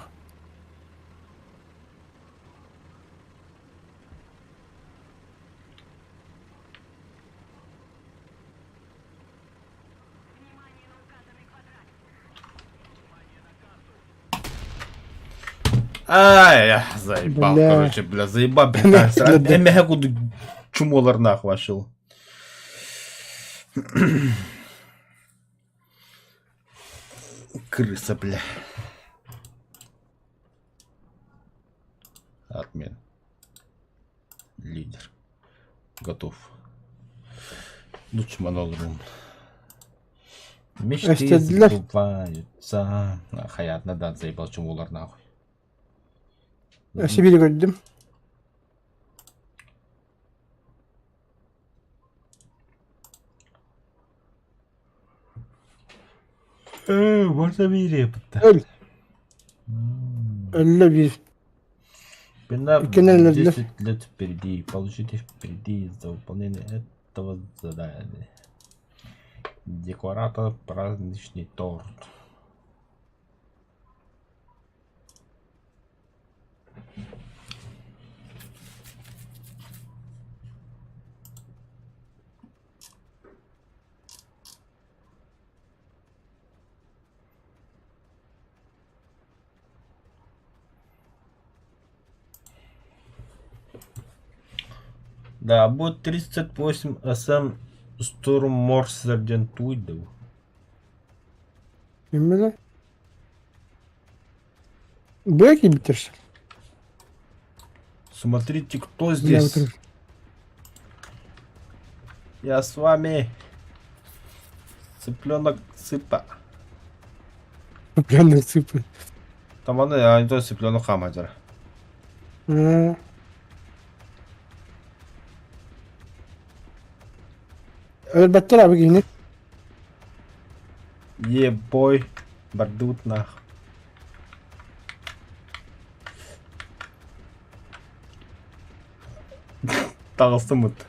Ай, я заебал, Бля. короче, бля, заебал, бля. Эмеге куды чумолар нахуй ашыл. Крыса, бля. Отмен. Лидер. Готов. Лучше монолрум. Мечты Эстедлер. сбываются. Хаятна да заебал чумолар нахуй. Aşı biri gördüm. Можно бери, Öl. 51. Пена Икенен 10 лет впереди. Получите впереди за выполнение этого задания. Декоратор праздничный торт. Да, будет 38 СМ Штурмморсерден Туйдел. Bilmem. Belki bitirsin. Смотрите, кто Ya здесь. bitirir. Я с вами. Цыпленок сыпа. Planları sıfır. Tamam da yani то цыпленок хамадер. Ha. Elbette abi yine. Ебой. Бардут нах. Тағысы мұт.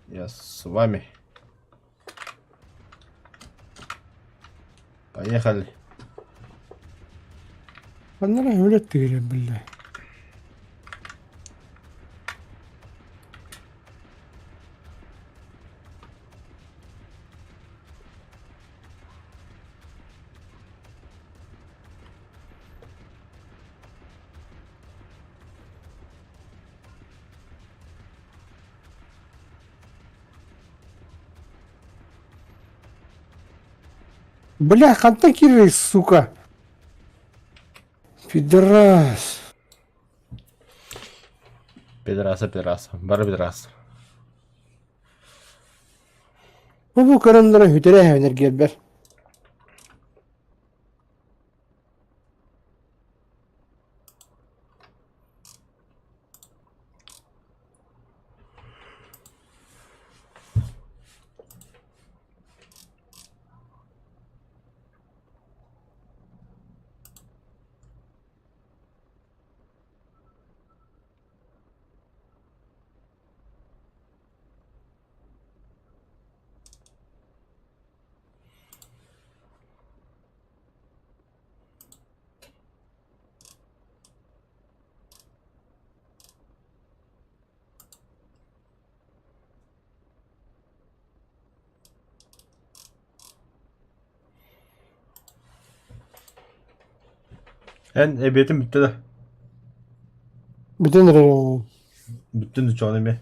Я с вами. Поехали. Onlara öyle değilim billahi. Бля, хантан кирей, сука. Пидорас. Пидораса. Бары пидорас. Bu karınlara hütere hevenir gelber. En ebiyetim bitti de. Bütün reyonu. Bütün uçağını mi?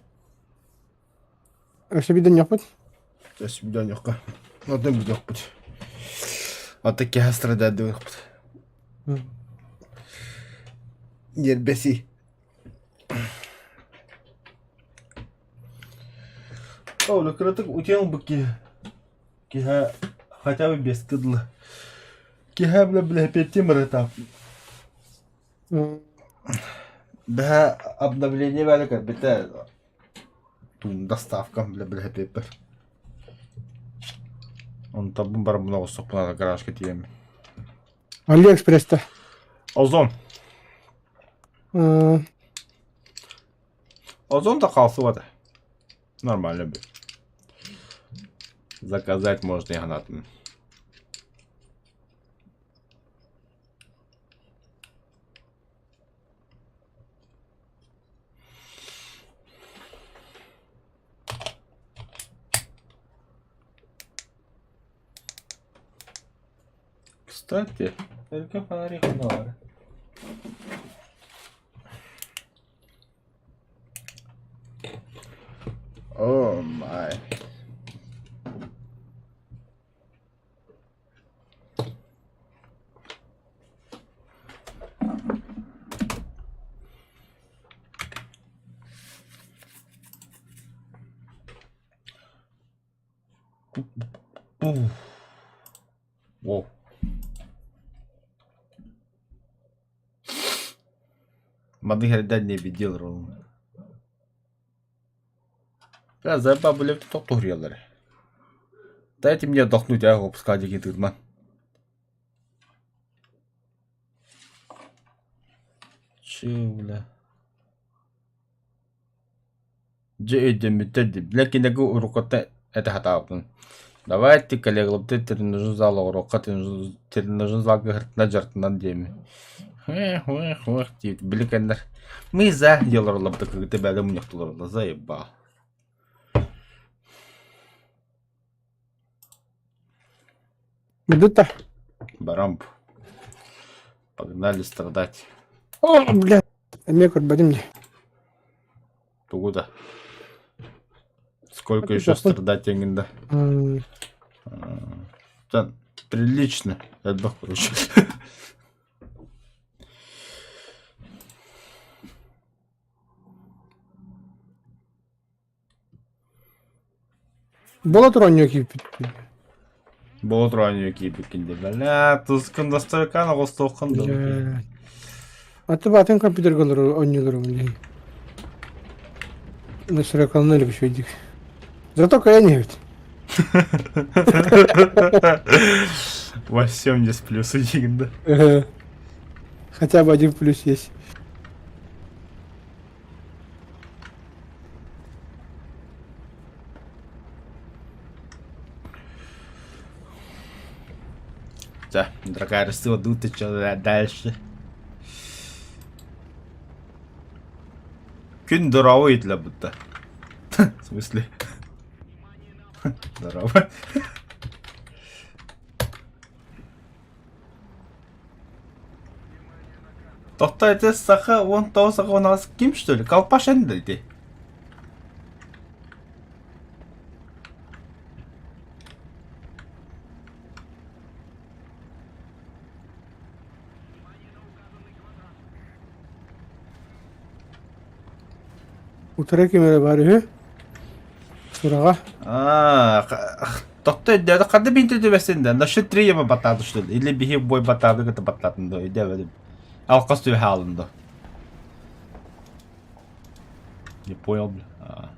İşte birden yapın. Сейчас видео yok. Одно видео будет. Вот такие страдают yok. Ербеси. О, лакраток утянул бы киха хотя бы без кыдла. Киха бля пятимрата. Да обновление велика бите. Тун доставка бля пепер. Он там бар много сопна на гаражке тем. AliExpress'te. Озон. Ee, Озон да қалсы вода. Нормально бы. Заказать можно и гранатами. Кстати, только фонари хонора. О май. Воу. Мады херден не видел ролл. Заба булев тот туриялар. Дайте мне отдохнуть, а опускать их тырман. Чула. Ләкин дәге урукта это хатаптын. Давайте, коллегалар, тренажер зал урокка тренажер залга хыртна жартынан деми. Хух, тип билкендер. Мы за деларлап да кыгыты бәле муньяктылар, заеба. Идут-то. Барамп. Погнали страдать. О, блядь. Мекор, бадим мне. Тугуда. Сколько еще страдать еңінде? Прилично. Отдох, короче. Было тронье кипит. Болот ранее кипикинде. Бля, тускын достойкан оғыстуқынды. Аты батын компьютер қалыр ойнылыр мне. На сорокалны или еще идик. Зато я не ведь. 80 плюс еңінде. Хотя бы 1 плюс есть. Да, дорогая, растила дута, что дальше. Күн дұрауы етілі бұдда. В смысле? Здорово. Тоқта әте сақы 19 сақы 16 кем, что ли? Қалпаш әнді де. Утра кемере бары, Сурага. Тоқта әдді қады бейінті дөбәсінде. Нашы 3 ема батады, что ли? Или бейі бой батады күті бататынды. Өйде бәдім. Алқас төбе халынды. Не понял, бля.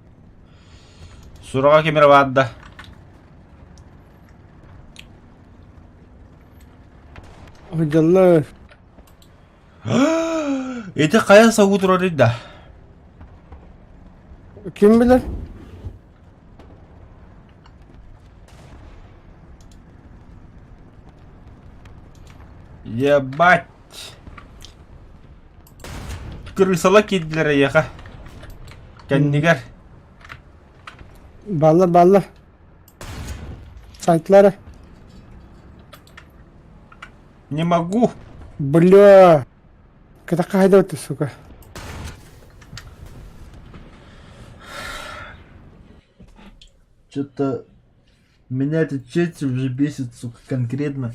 Сурага кемере бады. Хыджаллар. Эти қая сауы тұрар еді. Kim bilir? Ебать. Крысала кеділер аяға. Кәндігер. Баллар. Сайтлары. Не могу. Бля. Когда кайда ты, сука? Что-то меня этот чат уже бесит, сука, конкретно.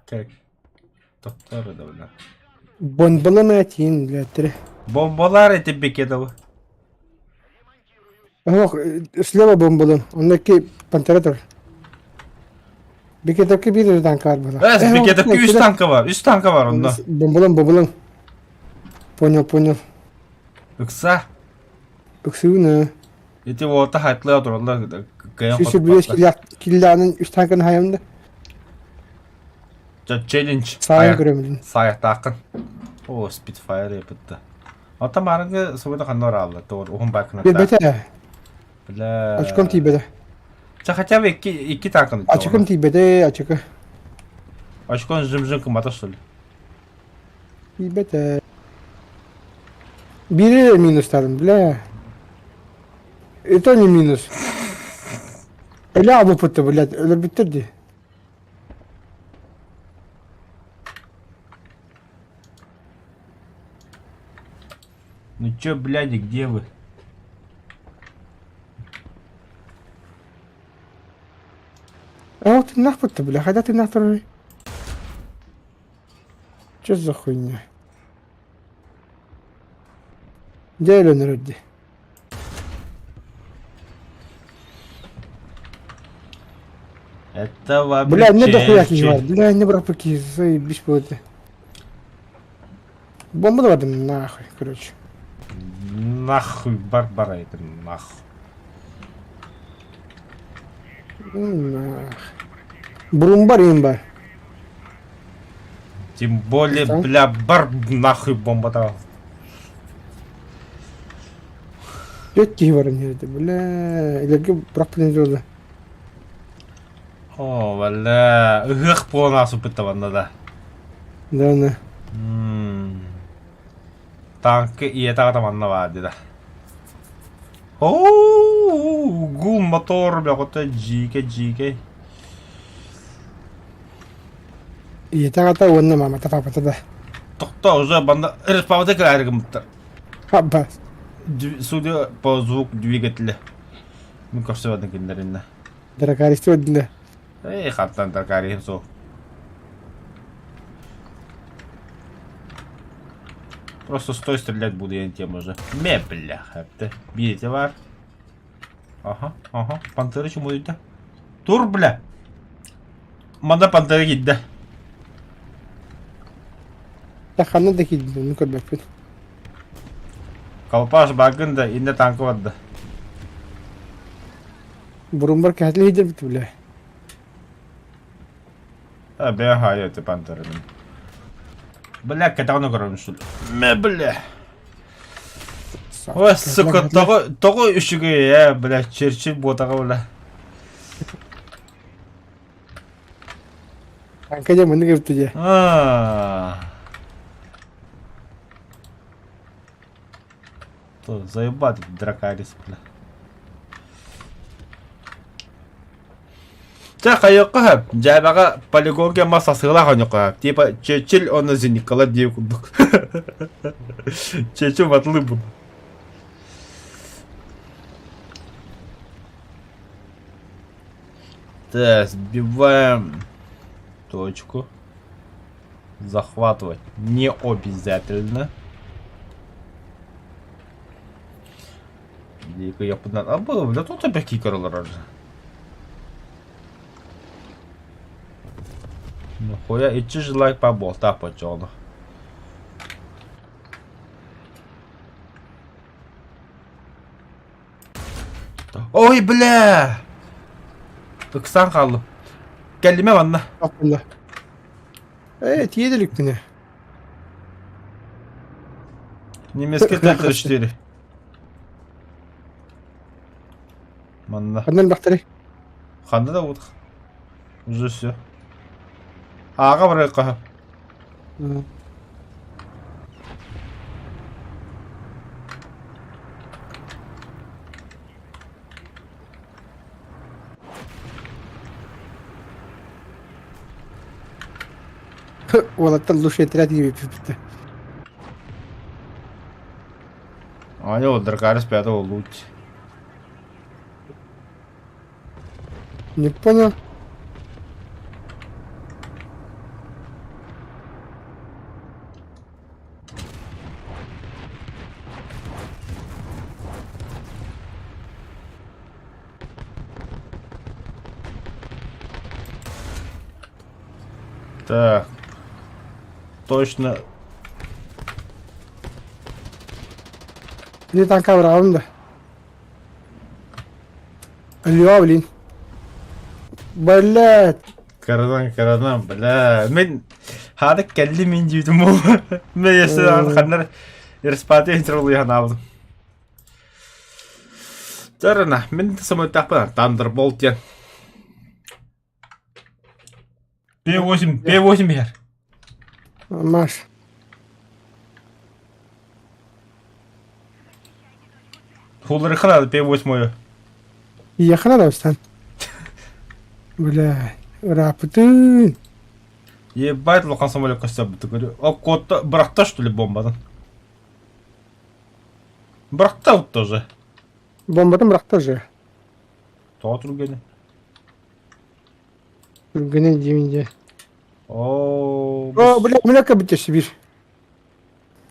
Так. Тоқтары да бля. Бомбаланы атейін, блядь. Бомбалар эти бекетовы. Ох, слева бомбалан. Ондaki пантератор. Бекетовки bir tank var burada. Бекетовки 3 танка var. 3 танка var onda. Бомбалан. Понял. Ыкса. Öksüğünü. Эти вот хайтлы отуралар. Şu bir killanın 3 tankın hayamında. Челлендж. Sağ göremedin. Саяқ тақын. О, Spitfire yapıttı. Ата марыңғы собада қандар алды. Doğru, оғын байқын Bir bete. Бля. Açıkım tibede. Хотя бы 2 танкын. Açıkım tibede açıkı. Açıkın жым-жым кымата, что ли? Tibede. Biri minuslarım, bля. Это не минус. Öyle abu pıttı, блядь. Öyle bitirdi. Ну чё, бляди, где вы? А вот ты нахуй, бля, когда ты нахуй? Чё за хуйня? Где Элена Родди? Это Бля, не дохуя вообще... var. Бля, не брак паки, заебись будет. Бомба да вадым, нахуй, короче. Нахуй, Барбара, это нахуй. Нах. Брумбар имба. Тем более, Что? бля, нахуй бомба-то. Петки var nerede, bля. İleriki bırak planı. О, бля, ых по нас упытывано, да. Да, да. Танк и это там аннавади, да. Оу, гул мотор, бля, вот это джике. İyi ta onun mama ta papa da. Тохто уже банда респавтека аргумтар. Хабба. Судя по звуку двигателя. Ну, кажется, в одной генеральной. Дракаристы ödüle. Эй, хаттан таркари, все. Просто стой, стрелять буду я тем уже. Бля, это. Видите, вар. Ага, пантера чему это? Тур, бля. Манда пантера гидда. Ta kanı da gidiyor, ne kadar bakın. Kalpaş bakın da inne tankı vardı. Brumbar kağıtlı hiç bitti bile. Ha, ben hayatı panteranın. Бля, когда он огромный, что ли? Бля. Ой, сука, того üşüge ya, бля, Черчилль ботаға, бля. Kanka ya bunu gitti ya. То заебать дракарис, бля. За қайыққа жабаға полигонға масасыла қаныққа. Типа Черчилль оны зеникала деу күндік. Черчилль батылы бұл. Так, сбиваем точку. Захватывать не обязательно. Дико я поднал. А было, бля, тут опять кикарл раньше. Нахуя, и че желай поболтать по чёрну. Ой, бля! Иксан қалып. Келдіме ванна. Aklımda. Evet, yedirlik beni. Немецкий Т-34. Манна. Kandan baktırı. Ханда да вот. Уже все. Аға бір қаһа. Valla tallu şey tirat gibi bitti. Они вот дракарис 5-го луть. Не понял. Так. Точно. Bir tanka bırakalım da. Ölüyor bilin. Böyle. Карадан, бля. Мен хадак келли мен жүйдім ол. Мен есі қандар респаты интервал яғын алдым. Жарына, мен самой тақпын. Thunderbolt ян. P8 бер. Маш. Хулары қанады P8 мойы. Yakına da sen. Böyle. Рапытын. Ебать, лоқан самолет костяк бітті көрі. О, кодта, брақта, что ли, бомбадан? Брақта вот тоже. Bombadan bıraktı же. Тоға тұргені. Gene dibince. Ооо. О, бля, у меня как бы Сибирь.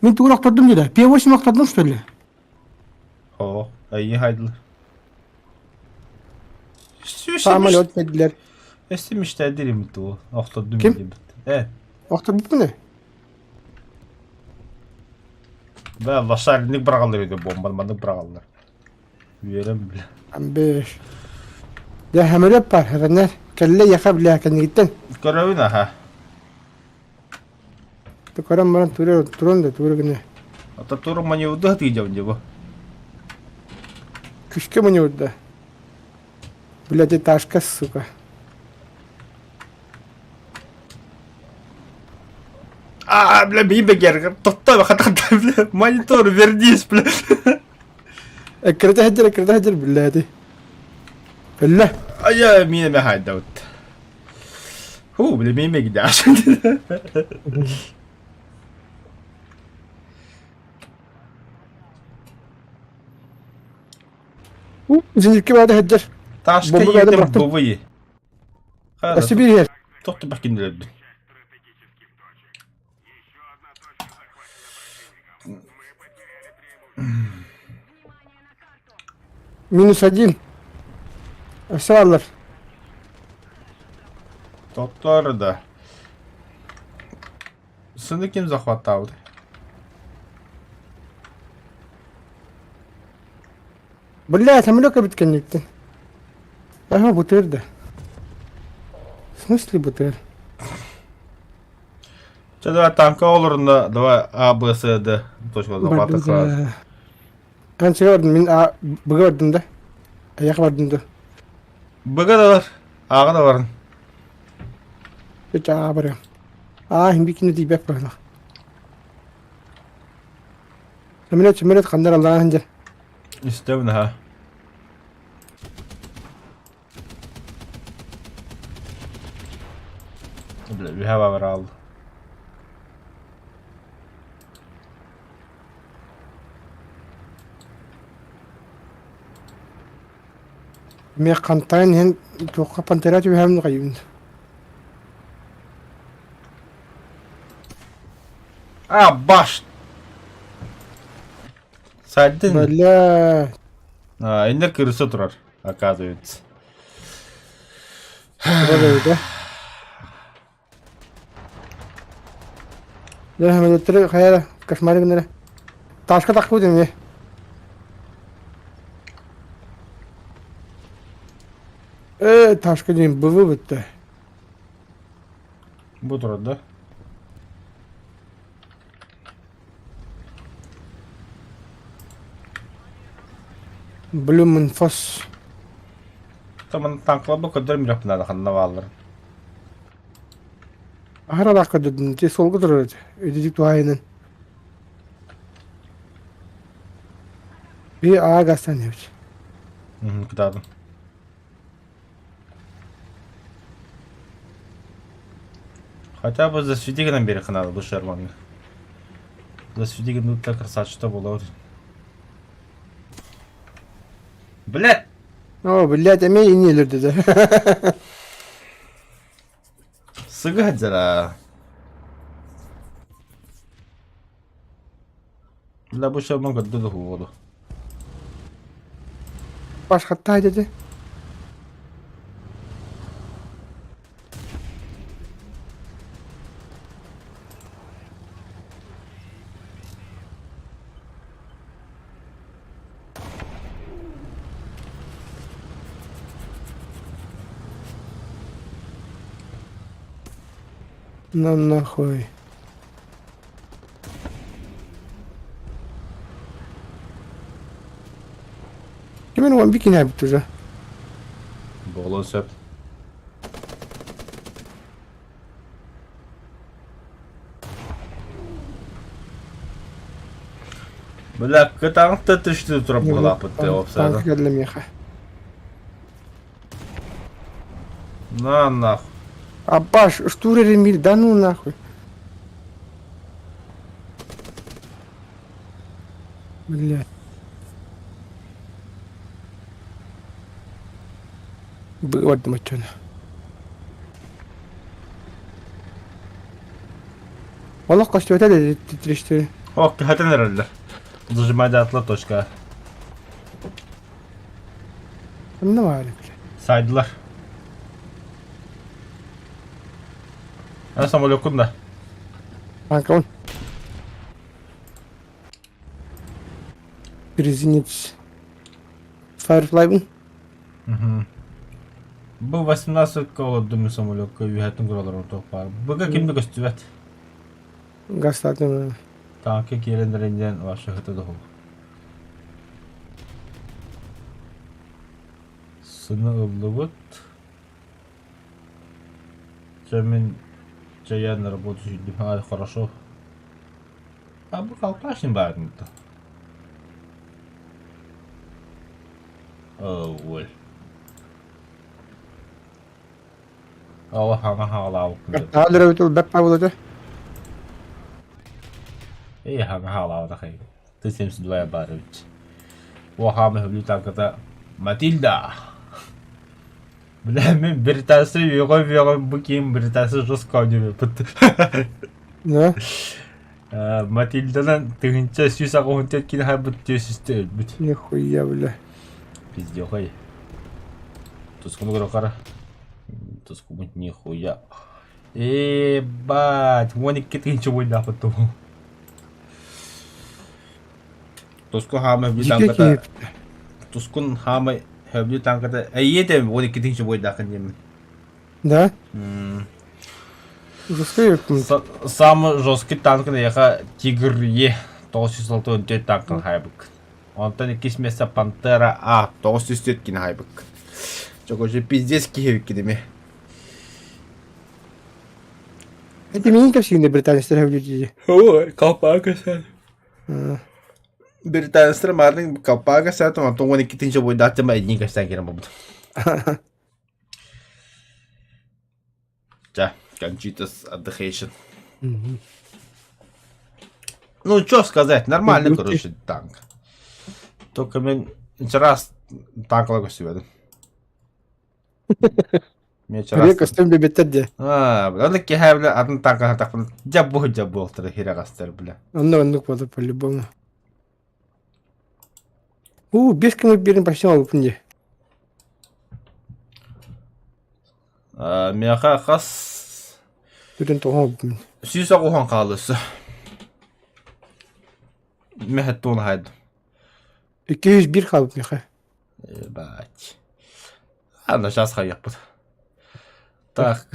Мен тугун актырдым дейді. P8 актырдым, что ли? О, iyi haydılar. Самолет dediler. Estim işte dilim bitti o. Okta düm Kim? bitti. Evet. Okta bitti mi? Ben laşarlık bırakalım dedi bombalamadık bırakalım. Üyelim bile. Ben beş. Ya hemen yapar. Efendim. Kelle yakabiliyor kendi gittin. Görevi ne ha? Tukaram bana turun da turu günü. Ata turu manevda diyeceğim diye bu. Küçük mü orada? Bilete taşka suka. Bile bir beger. Totta bak hatta bile. Monitör verdiyiz bile. اكرتها هدر بالله دي بالله Ay mine me hayda ut. Hu bile mime gider şimdi. زنجير بعد هدر Taşka Bomba verdim, yedim bıraktım. babayı. بس بيه هير Toktu bakayım öldü. минус один Sağlar. Doktor da. Sını kim захватал? بالله تعملوا بتكنكتن اهو بوتير ده в смысле بوتير Çada tanka olur da dava ABS'de точка захвата. Ben şey vardım min bıgı vardım da ayak vardım da Bıga da var. Ağa da var. hiç ağabey hindi kini di bek bana Cemilet kandır Allah'ın hınca İstemine ha. Bir hava var aldı. مي قنطين هن توقع بنترات بهم نغيون Baş. Saydın mı? بالله Indi kırısı durar. Оказывается. Böyle de. ده هم الطريق خياله كشمالي من ده تاشكا تقود مي تاشكا دين بوفو bitti. Bu durumda. Blue منفص Tamam tankla bu kadar mı yapın kanına bağlar. Her alaka dedin ki sol kudur ödedik duayının. Bir ağa gazeten yapacak. Kitabın. Хотя бы засвети-ка бери канал, bu şermanı. Засвети-ка ну так красавчато было. Блядь! Oo billahi demeyi iyi gelir dedi. Sıkı hadi la. La bu şerman kadar da huvodu. Başka hatta dedi. Lan nahoi. Kimin o bir kine yaptı? Boğulan söp. Bırak tank da tıştı turup kulapıttı opsada. Tank geldim ya. Na. Abbas, что ремиль, да ну нахуй. Блядь. Бывает мачана. والله قشت وتلا تتريشتري. Ok, hadi nerede? Zıcımada atla toşka. Ne var öyle? Saydılar. Ана самолёткун да. Танка он. Резинец. Firefly бун. Бу 18 колоддуми самолётка үйәтин куралар отоқ бар. Буга кимди көстүбәт? Гастатын. Танки керендеренден ваша хыты да хол. Сыны ыллыбыт. Жамин жаян работающий. А, хорошо. А бу калташин баарында. Ой. Ала хана халау. Таалер өтөл баппа болады. Эй, хана халау да хай. Ты 72 барыч. О хама хөвлü танката Матильда. Бля, мен bir tanesi yoğun bu kim bir tanesi жестко oynuyor. Да. Матильдадан тыгынча сүйсак онтет кин хабыт төсүстө өлбүт. Нихуя, бля. Пиздец, хай. Тускуну көрө кара. Тускумут нихуя. Бать, вон iki тыгынча бойда фото. Туску хама bir танката. Тускун хама хабли танката. Едем вон iki тыгынча бойда кандем. Да? Жесткий. Самый жесткий танк на яха Тигр Е 964 танк хайбык. Онтан икис места Пантера А 904 кин хайбык. Чого же пиздец киевик кидеме. Это миника всегда британецтер хавлюти. Ой, калпага сәт. Британецтер мардың калпага сәт, онтан 12-нче бойда тема един кастан керем бабыд. Ja. Conchita's отдыхation. Ну, что сказать, нормальный, короче, танк. Только мен раз танк лагу себе. Река стем бебетте. Бля, кехай, бля, один танк так, джабу, ты хирагастер, бля. Ну, куда по-любому. Без кому берем профессионал выпунди. Меха хас Түрен тоған. Сүйсақ оған қалысы. Мехет туын хайды. 201 қалып меха. Бать. Ладно, сейчас хаяқ бұд. Так,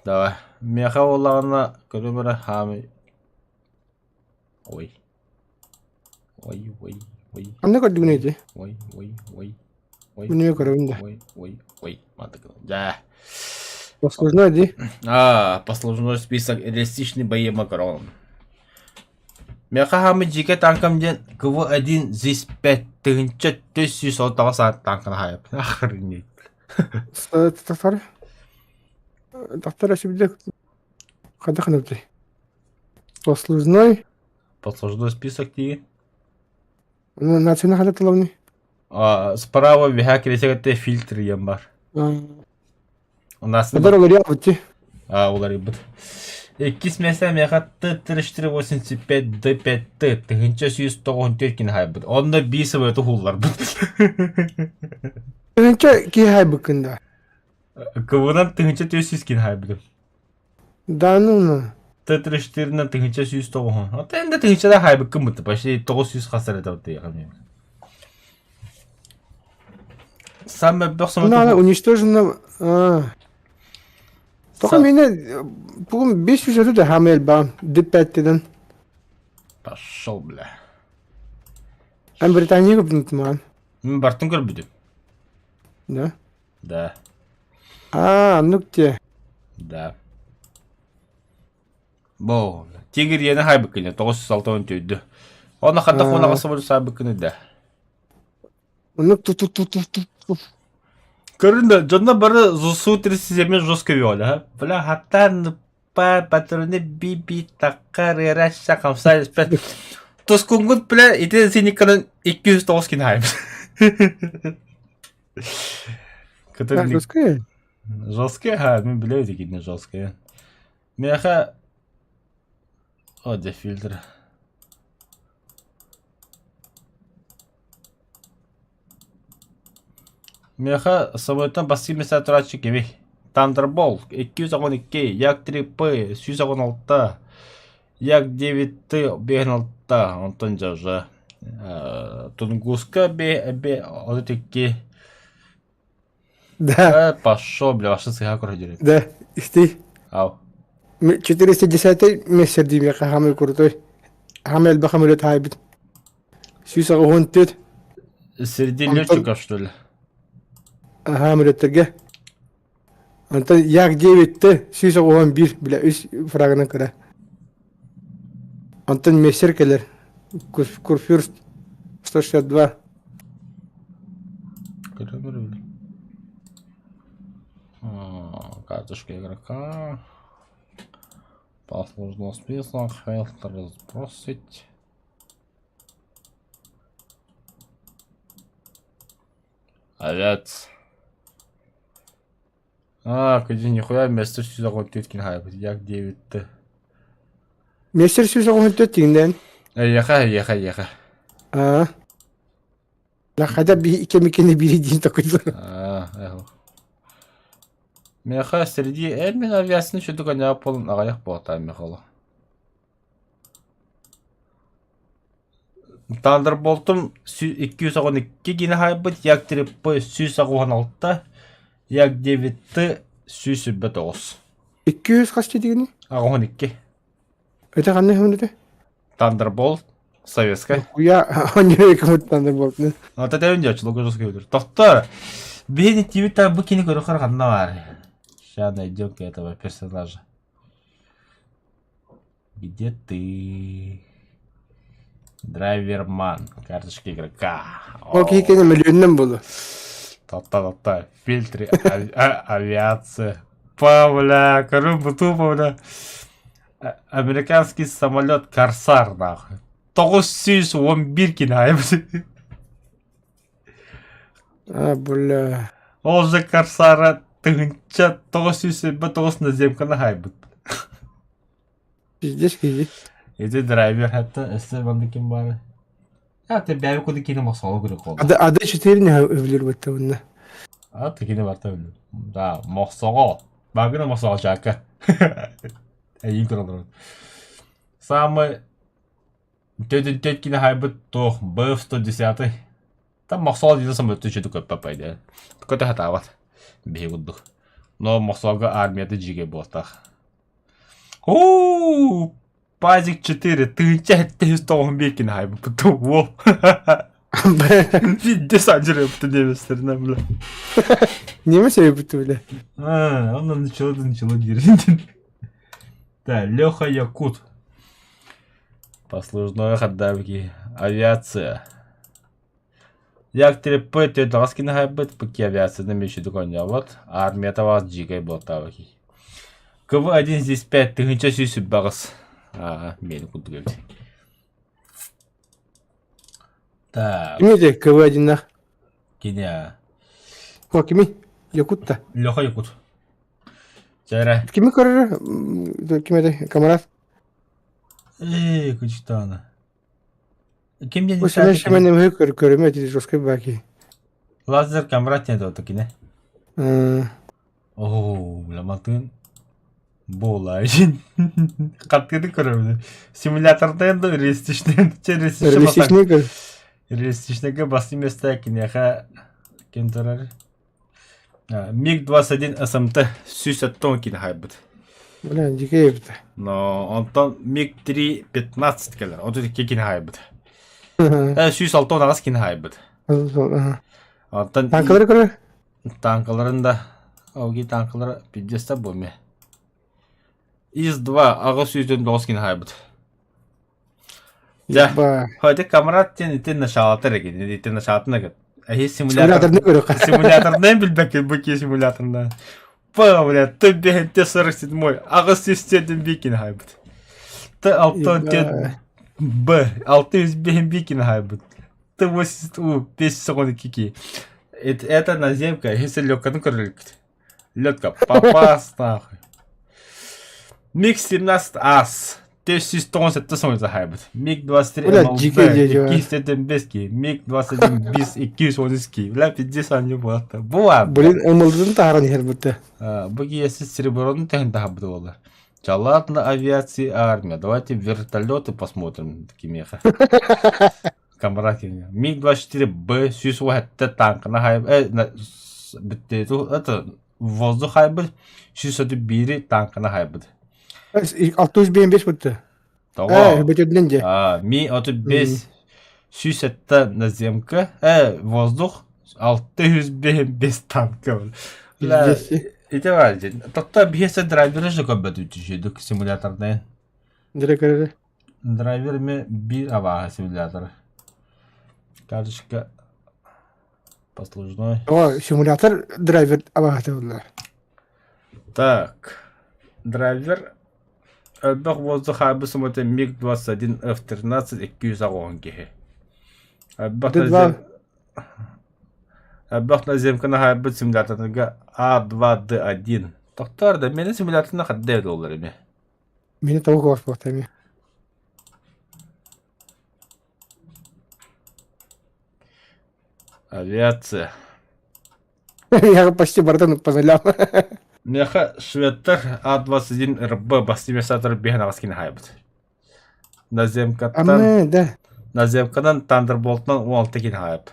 давай. Меха олағына көрімірі хами. Ой. Анда көрді күнейді? Ой. Мүнеме көрі Ой. Мадық. Ja. Послужной, ди? Послужной список реалистичный бои Макарон. Меха хами жеке танкам ден КВ-1 ЗИС-5 тыгынча 400 саат танкын хайып. Охренеть. Тақтар әшібілді қада қанапты. Послужной список тиги. Нацина қада талауны? Справа веха келесегетте фильтр ем бар. У нас Адар олар ял бұтти. Олар ебіт. 2 меса меха Т-3485 Д5Т тыгынча 194 кин хайбыт. Онда 5 өті хуллар бұт. Тыгынча ки хайбыкында? КВ-нан тыгынча 400 кин хайбыт. Да, ну. Т-34-нан тыгынча 190. Ота енді тыгынча да хайбыт кім бұты. Почти 900 қасар еті бұты яғам. Самый бақсам Она уничтожена. Только меня бүгін 500 өті де хамел ба. Д5-теден. Пошел, бля. Ам Британия көпінді маған. Мен бартын көр бүдім. Да? Да. Нүкте. Да. Бұл. Тигр ені хайбы кіне. 960 өйді. Оны қанда қонағасы болу сайбы кіне да. Нүк Көрінді, жонна бары су тірісіземен жосқа виоля. Бля, хаттан патроны би таққа рераща қамсай. Тоскунгут, бля, ите синиканын 209 кін хайбы. Жесткая? Жесткая, мен білеуді кені жесткая. Меха... Оде фильтр. Меха самолеттан басқа места тұрачы кеме. Thunderbolt 212, як 3P 116, як 9T 516, онтон жажа. Тунгуска B12. Да, Пошел, бля, ваша сыга курдили. да. Ты Ау. 410 мессер димя хамы крутой. Хамел бахамелет хайбит. Сюса гонтет. Среди Антон- летчиков, что ли? Хамелет теге. Антон як 9-ті сюса гон 1 бля 3 фрагына кыра. Антон мессер келер. Курфюрст 162. Карточка игрока. Послужной список. Фильтр сбросить. Овец. Куди нихуя вместо сюда вот теткин хайб. Як 9-ті. Мессер сюса гонтет тиңден. Еха. La hada bir kemikini biri değil takıldı. Эхо. Меха среди эльмин авиацияны что только не полон агаяк болта мехала. Thunderbolt'um 212 gene haybat yak 3P 116, yak 9T 109. 200 kaç dediğini? 12. Öte kanne hımdı. Thunderbolt советская. Ya anne kımıttan da bakın. Вот это он делает, лого жесткий удар. Доктор, бедный тебе там быкини корохар ханнавар. Сейчас найдем этого персонажа. Где ты? Драйверман. Карточка игрока. Okey kene milyondan bulu. Та-та-та-та. Фильтры авиация. Павля, корумбу тупо, бля. Американский самолет Корсар, нахуй. 911 кинайбыз. Бля. Ол же Корсара тыгынча 959 наземканы хайбыт. Пиздец кизи. Эти драйвер хатта эссе банды ким бары. Ты бәйбі көді кені мақсалы көрек олды. Adı çetiri ne övülür batta bununla. Ты кені барта өлі. Да, мақсалы. Багына мақсалы жаққа. Әйін көрілдір. Самый төт кені хайбыт тоқ BF-110. Там мақсалы дейді самолетті жөді көп папайды. Көті хата бат. Бей құддық. Но мақсалға армияды жеге болтақ. Ооо! Пазик 4, ты чатте стол бекин хайб потом. Видишь, саджеры неместерна, бля. Niye sebep öyle? Он начало говорить. Да, Леха Якут. Послужной ходавки. Авиация. Як 3P, ты должен хайбет, поки авиация на мече догоня. Вот, армия-то вас джигай болтавки. КВ-1 здесь 5, ты ничего себе багас. Мені куди говорить. Так. Kimi de kıvacın da. Кеня. O kimi? Yakut da. Леха Якут. Чайра. Kimi kararı? Kime de kamerat? Кучтана. Кем не O senin şimdiden mi körüme ötesi roska belki. Лазер камера не дал таки, не? Оу, ламатын. Болайын. Қаттыды көрімді. Симуляторда енді Реалистичный көр. реалистичныйға басты места кенеға кем тұрар? МиГ-21 СМТ сүйсеттон кен хайбыд. Бля, дикей бді. Но онтон МиГ-3 15 келер. Онтон кен хайбыд. Сүйсалтон ағыз кен хайбыд. Tankaları körü? Танкаларында ауги танкалары 50 болме. ИС-2 ағы сүйден 9 кен хайбыд. Ja, heute Kamerad den началатыр екен, eten началатын екен. Simülatör ne körü? Симулятордан білбәкен бұке симулятордан. Па, бля, ты беген Т-47, ағы сүйстеден бекен хайбыд. Т-6 Б, 600 беген бекен хайбыд. Т-80 500 кики. Это наземка, если лёгканы көрілікті. Лёгка, попас, нахуй. МиГ-17 АС, 597 самолета хайбыт. МиГ-23 Бля, МЛБ дикая дядя. 275, МиГ-21 БИС 213, бля, 50 не было. Буа. Блин, ымылдын тағырын ехер бұтты. Если серебряный тен дабды олар. Ладно, авиация, армия. Давайте вертолеты посмотрим. Такие меха. Камера МиГ-24Б, Сюсуатта танкына хайб. Это воздух хайб. Сюсуатта танкына хайб. 655 бұтты. Того. Бөтеділін де. Ми-35 Сюсуатта наземка. Воздух 655 танка. Бля. Это важно. Тогда бьется драйвер же как бы тут еще симуляторный. Директоры. Драйвер में бир авага симулятор. Карточка послужной. О, симулятор драйвер абағаты болды. Так. Драйвер. Әлбәқ воздух хайбы самолеты МиГ-21 F-13 210 кеге. Әлбәқ наземканы хайбы симуляторныга А2Д1. Тоқтар да мені симуляторына қаддай олар еме. Мені тауық бар боқтайме. Авиация. Я почти бардан позалял. Меха шведтер А21 РБ бастимесатор беген ағаскені хайбыд. Ама, да. Наземкадан Тандерболтынан 16 кен хайб.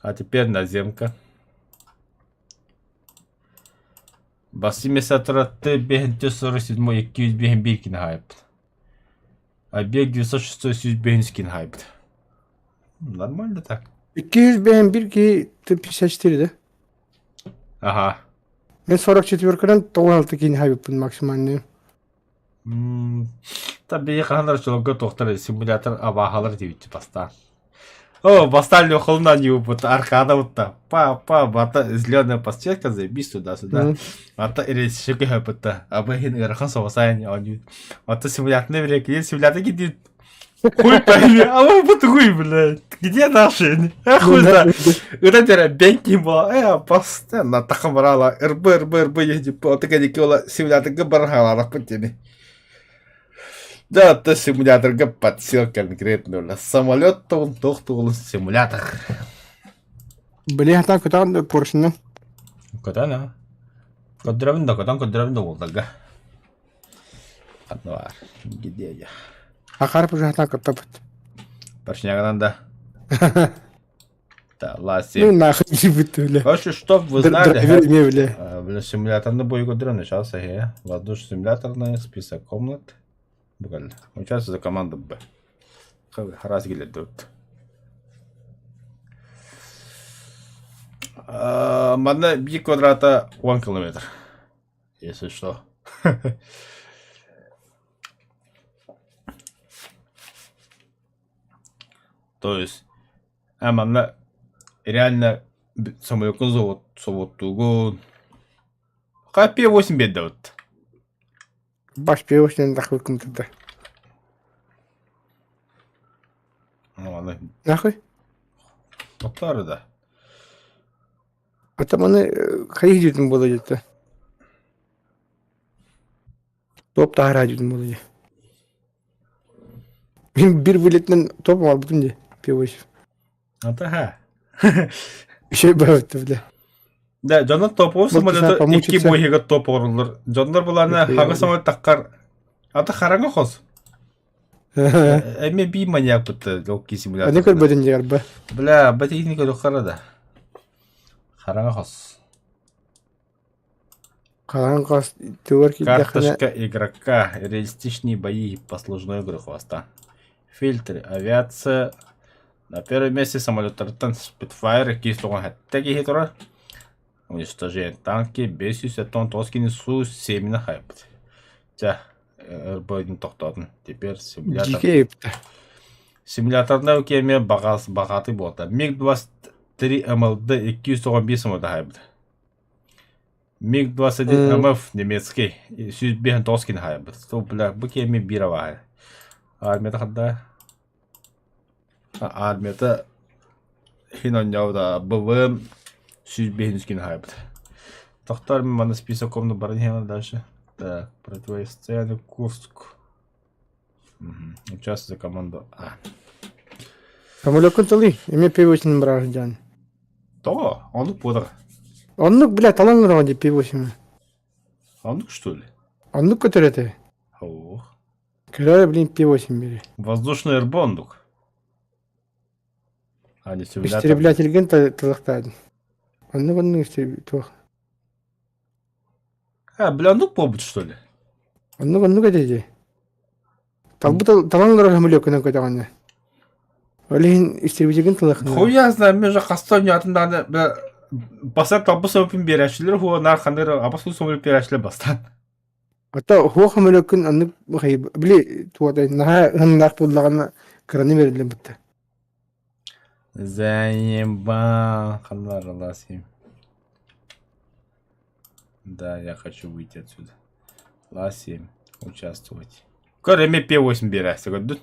А теперь наземка. Бастимесатора Т беген 47 200 беген 1 кен хайб. Объект 906 беген кен хайб. Нормально так. 201 ки 54 да. Ага. Мен 44-кадан 96 кейін хайбыппын максимальный. Таби қандар жолға тоқтар симулятор абағалар дейбітті баста. О, бастали охолна не убыт, аркада утта. Па, бата зеленая подсветка, заебись туда-сюда. Ата иресшігі хөпітті. Абахин ирхан соғысайын ауын. Ата симуляторны берек, симулятор кетіп. Хуй пойми, а вы вот хуй, блядь. Где наши? Хуй знает. Это теперь бенки было, постоянно так брала. РБ, еди по такая киола симулятор габархала на путине. Да, то симулятор подсел конкретно. Самолет он тохтул симулятор. Блин, так куда поршня. Куда на? Кодравинда волдага. Одновар. Где я? Ахар уже так оттапыт. Поршняган да. Да, ласи. Ну нахуй не бытуля. Вообще, чтоб вы знали, Не, бля. бля, симуляторный бой кодравин начался, воздушный симуляторный список комнат. Буквально. Участвует за команду Б. Разгили тут. Мадна B квадрата 1 километр. Если что. То есть, мадна реально самолетный завод тугу. Хапи 8 бед дают. Баш певочный нахуй кому-то. Ну ладно. Нахуй? Топтары да. А там они ходить дейтін болды жетті. Топта ара дейтін болды же. Мен бір вылетінен топым ал бұтын де. Певочев. Ага. Еще бәуітті бля. Да, Джондар топов самолеты 2 бойыға топ орылыр. Джондар бұларына хаңы самолет таққар. Аты қараңы қос. Әме бей маньяк бұтты локи симулятор. А не көр бөден жегар ба? Бля, бәтейін көрі қарады. Қараңы қос. Қалан қос төвір кейді. Карточка игрока. Реалистичные бои. Послужной игры хвоста. Фильтры. Авиация. На первом месте самолет Тартан Spitfire. Кислого хэттеги хитора. Уничтожение танки. 500 тонн тоскини Су-7 на хайп. Тя. РБ-1 тоқтадын. Теперь симулятор. Жеке епті. Симуляторна өкеме бағаты болды. МиГ-23 МЛД 215 самолет хайп. МиГ-21 МФ немецкий. Сүйітбеген тоскин хайп. Сол бля, бұл кеме бір авай. Армията қадда. Армията хин ойнауда БВ сүйітбеген үскін хайп. Тохтар мана списоком на барнхема дальше. Так, противостояние Курск. Участвует за команду А. Самолёкын тылый, эме P8 брар жан. То, он подр. Оннук, бля, талаңыр оған деп P8. Он что ли? Оннук көтөрөтө. Ох. Кырары, блин, P8 бери. Воздушный эрбондук. А не симулятор. Истреблятелген тылыктадын. Оннук истреблятелген. А, бля, ну побыть что ли? Оннук эдеди. Талаңыр самолёкына көтөгөнө. Олин истреблятелген тылыктадын. Хуя знаю, мен же Кастонь атында бля басар табы сөпін берәшілер, хуа нарқандыр абасу сөміліп берәшілер бастан. Ата хуа самолёкын оннук бахай, били, туадай, наха хыннақ буллагана кыраны берилен бутта. Заебал, хандар ласим. Да, я хочу выйти отсюда. Ласим, участвовать. Кореме P8 берәсі, көрді?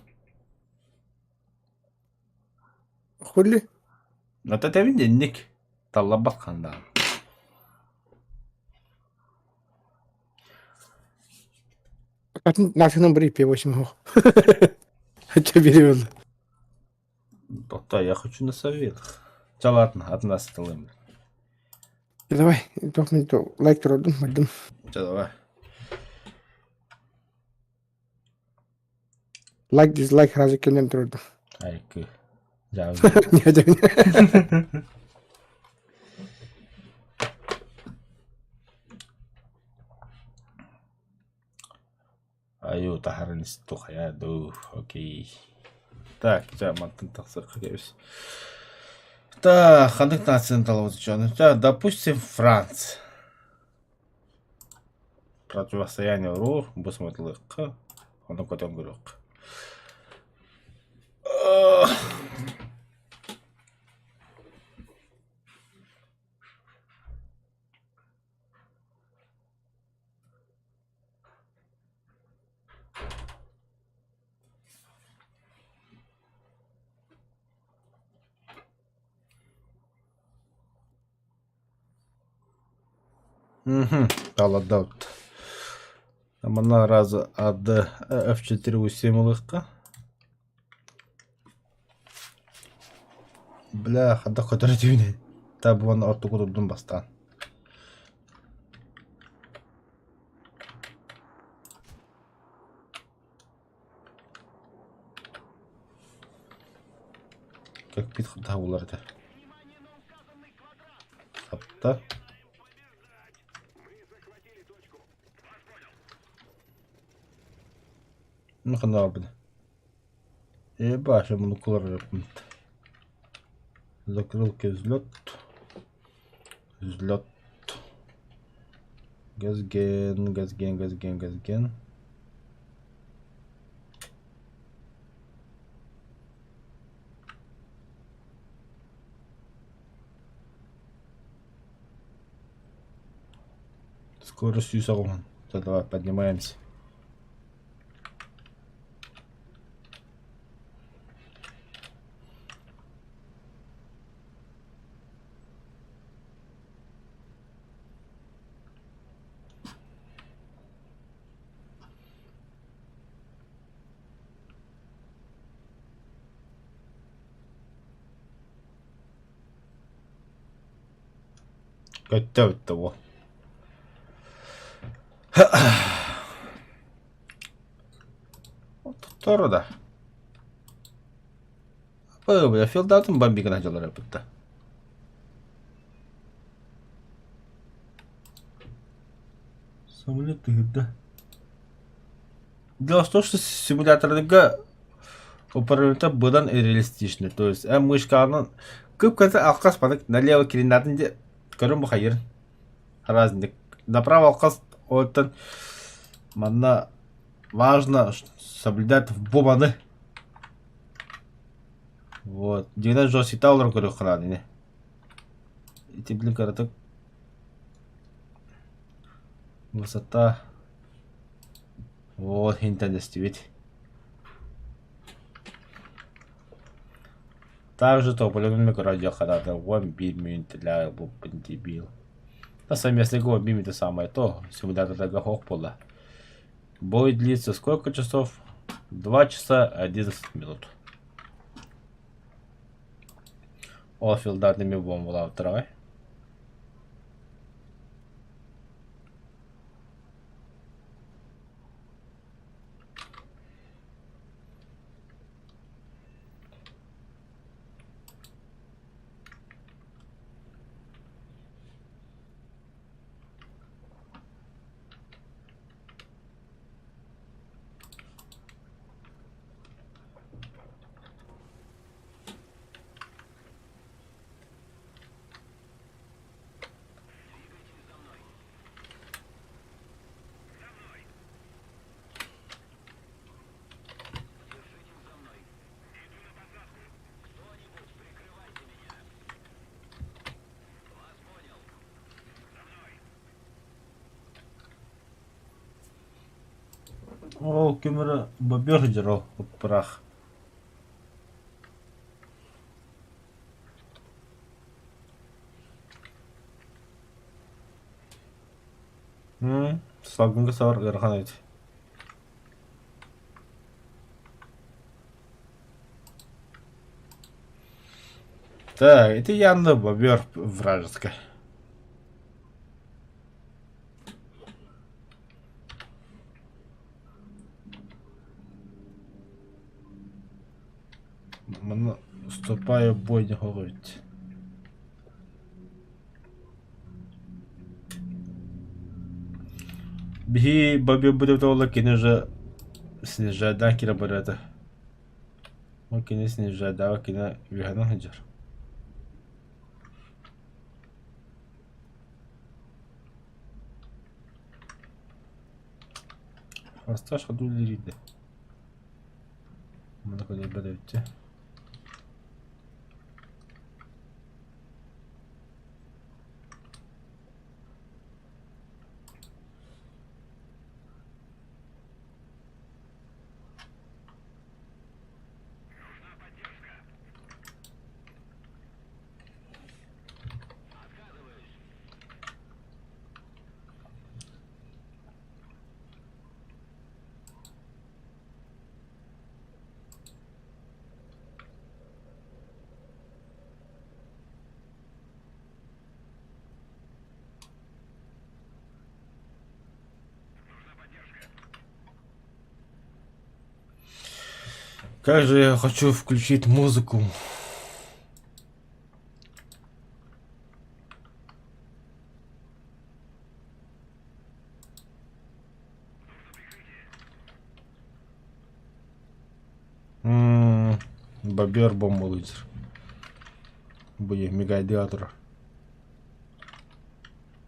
Хулли? Ата тәвін деннік. Талла баққанда. Атын насынан бір P8 хо. Хотя бери болды. Тоқта, я хочу на совет. Чалатын, от нас стылым. Давай, тоқмен то лайк тұрдым, бардым. Ча, давай. Лайк, дизлайк, разы келден тұрдым. Айкы. Жауыз. Не адайын. Аю, тахарын истуха, я ду, окей. Так, мантын тақсырқа кебіс. Так, қандық нацияны талауыз ученый. Так, допустим, Франция. Противостояние ұру, бұсымытлыққа. Оны көтен көрек. Таладаут. Мына разы ады F4 усемылыққа. Бля, қанда көтірі дейіне. Табы оны орты көтірдім бастан. Как бит қында оларды. Сапта. Ну, қанда біне. Еба, ше мұны кулар репмент. Закрылки взлет. Взлет. Газген, газген, газген, газген. Скоростью салон. Давай поднимаемся. Готовить того. Вот второе. Я филдатым бомбига начал работать. Самолеты, да. Дело в том, что симулятордегі управление бұдан реалистичный. То есть, мышканың көп көзі алқас падық налево керенатын де көрім бұқайыр. Разник. Направо алқас оттан манна важно соблюдать в боманы. Вот. Дегенен жо ситаулар көрі қырады не. И блин, короток. Высота. Вот, интенсивность ведь. Также то полигонный радио когда-то 1 минут для был дебил. На совместной гобби это самое то. Симулятор игроков пола. Бой длится сколько часов? 2 часа 11 минут. Офил датными бомбала второй. О, кемера бобер жрал от прах. Салгынга савар гархан айт. Так, это явно бобер вражеская. Мына ступаю бой не ходить. Бихи бобер будет того лакин уже снижать, да, кира барета. Макина снижать, да, макина вихана хаджар. Асташ ходу лириде. Мына ходи барете. Как же я хочу включить музыку. Бобер бомболыцер. Будет мегадиатор.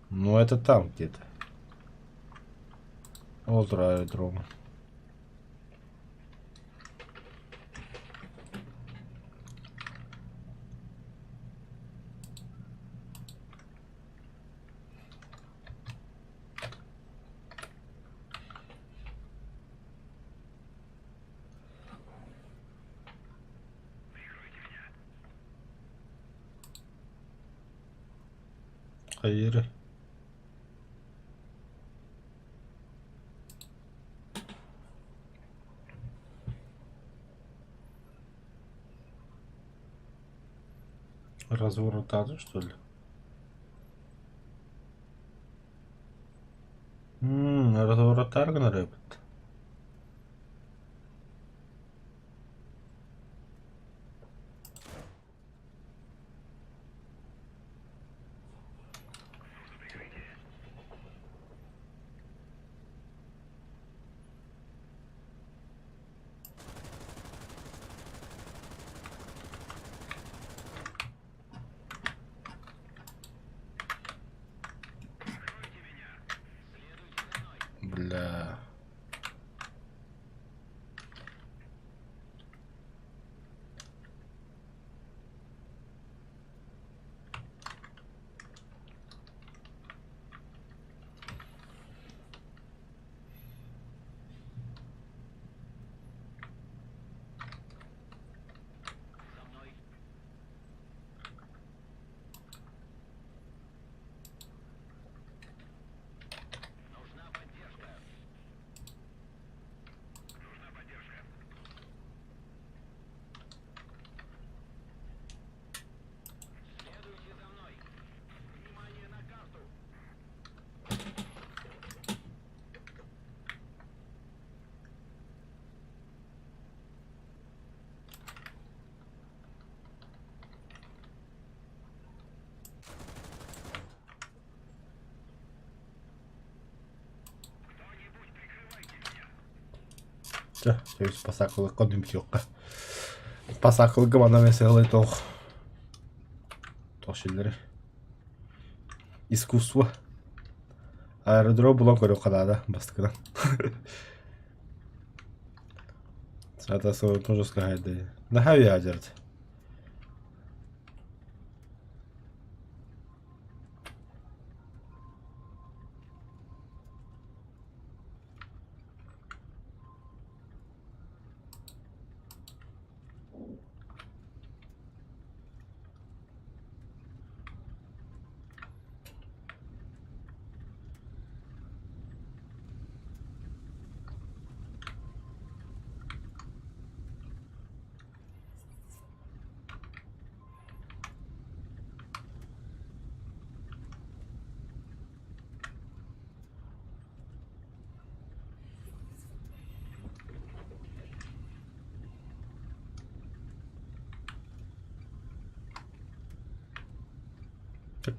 Ну это там где-то. Утро аэродрома. Hayır. Разворотado, что ли? Разворотар рэп. Бля. Сөйс пасақылы қодым сүйоққа. Пасақылығы мана мәселе тоқ. Тоқ шелері. Искусство. Аэродро бұлан көріп қадады бастықынан. Сата соғын тұнжысқа қайды. Нахави ажарды.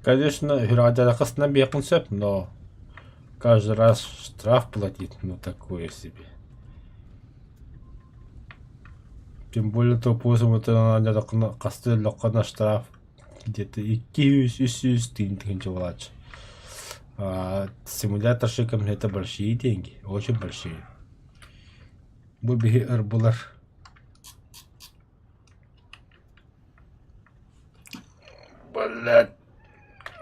Конечно, радиолокосна концепт, но каждый раз штраф платить, ну такое себе. Тем более то пользуем это на костель на штраф где-то 200-300 тысяч владж. Симуляторщикам это большие деньги, очень большие. Буби Эрбулар. Блять.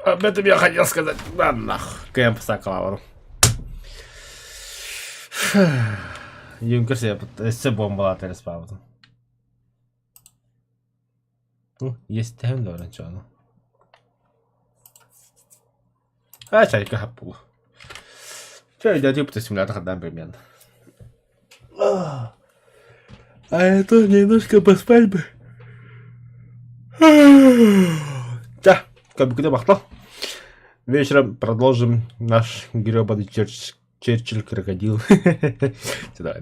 Об этом я хотел сказать. Да нах. Кем посакалавру. Юнкер себе бомбала респауту. Есть тем довольно чё. А чайка хапу. Чё идёт типа симулятор отдам примерно. А это немножко поспать бы. Да, как бы куда бахтал. Вечером продолжим наш грёбаный Черчилль крокодил. Сюда,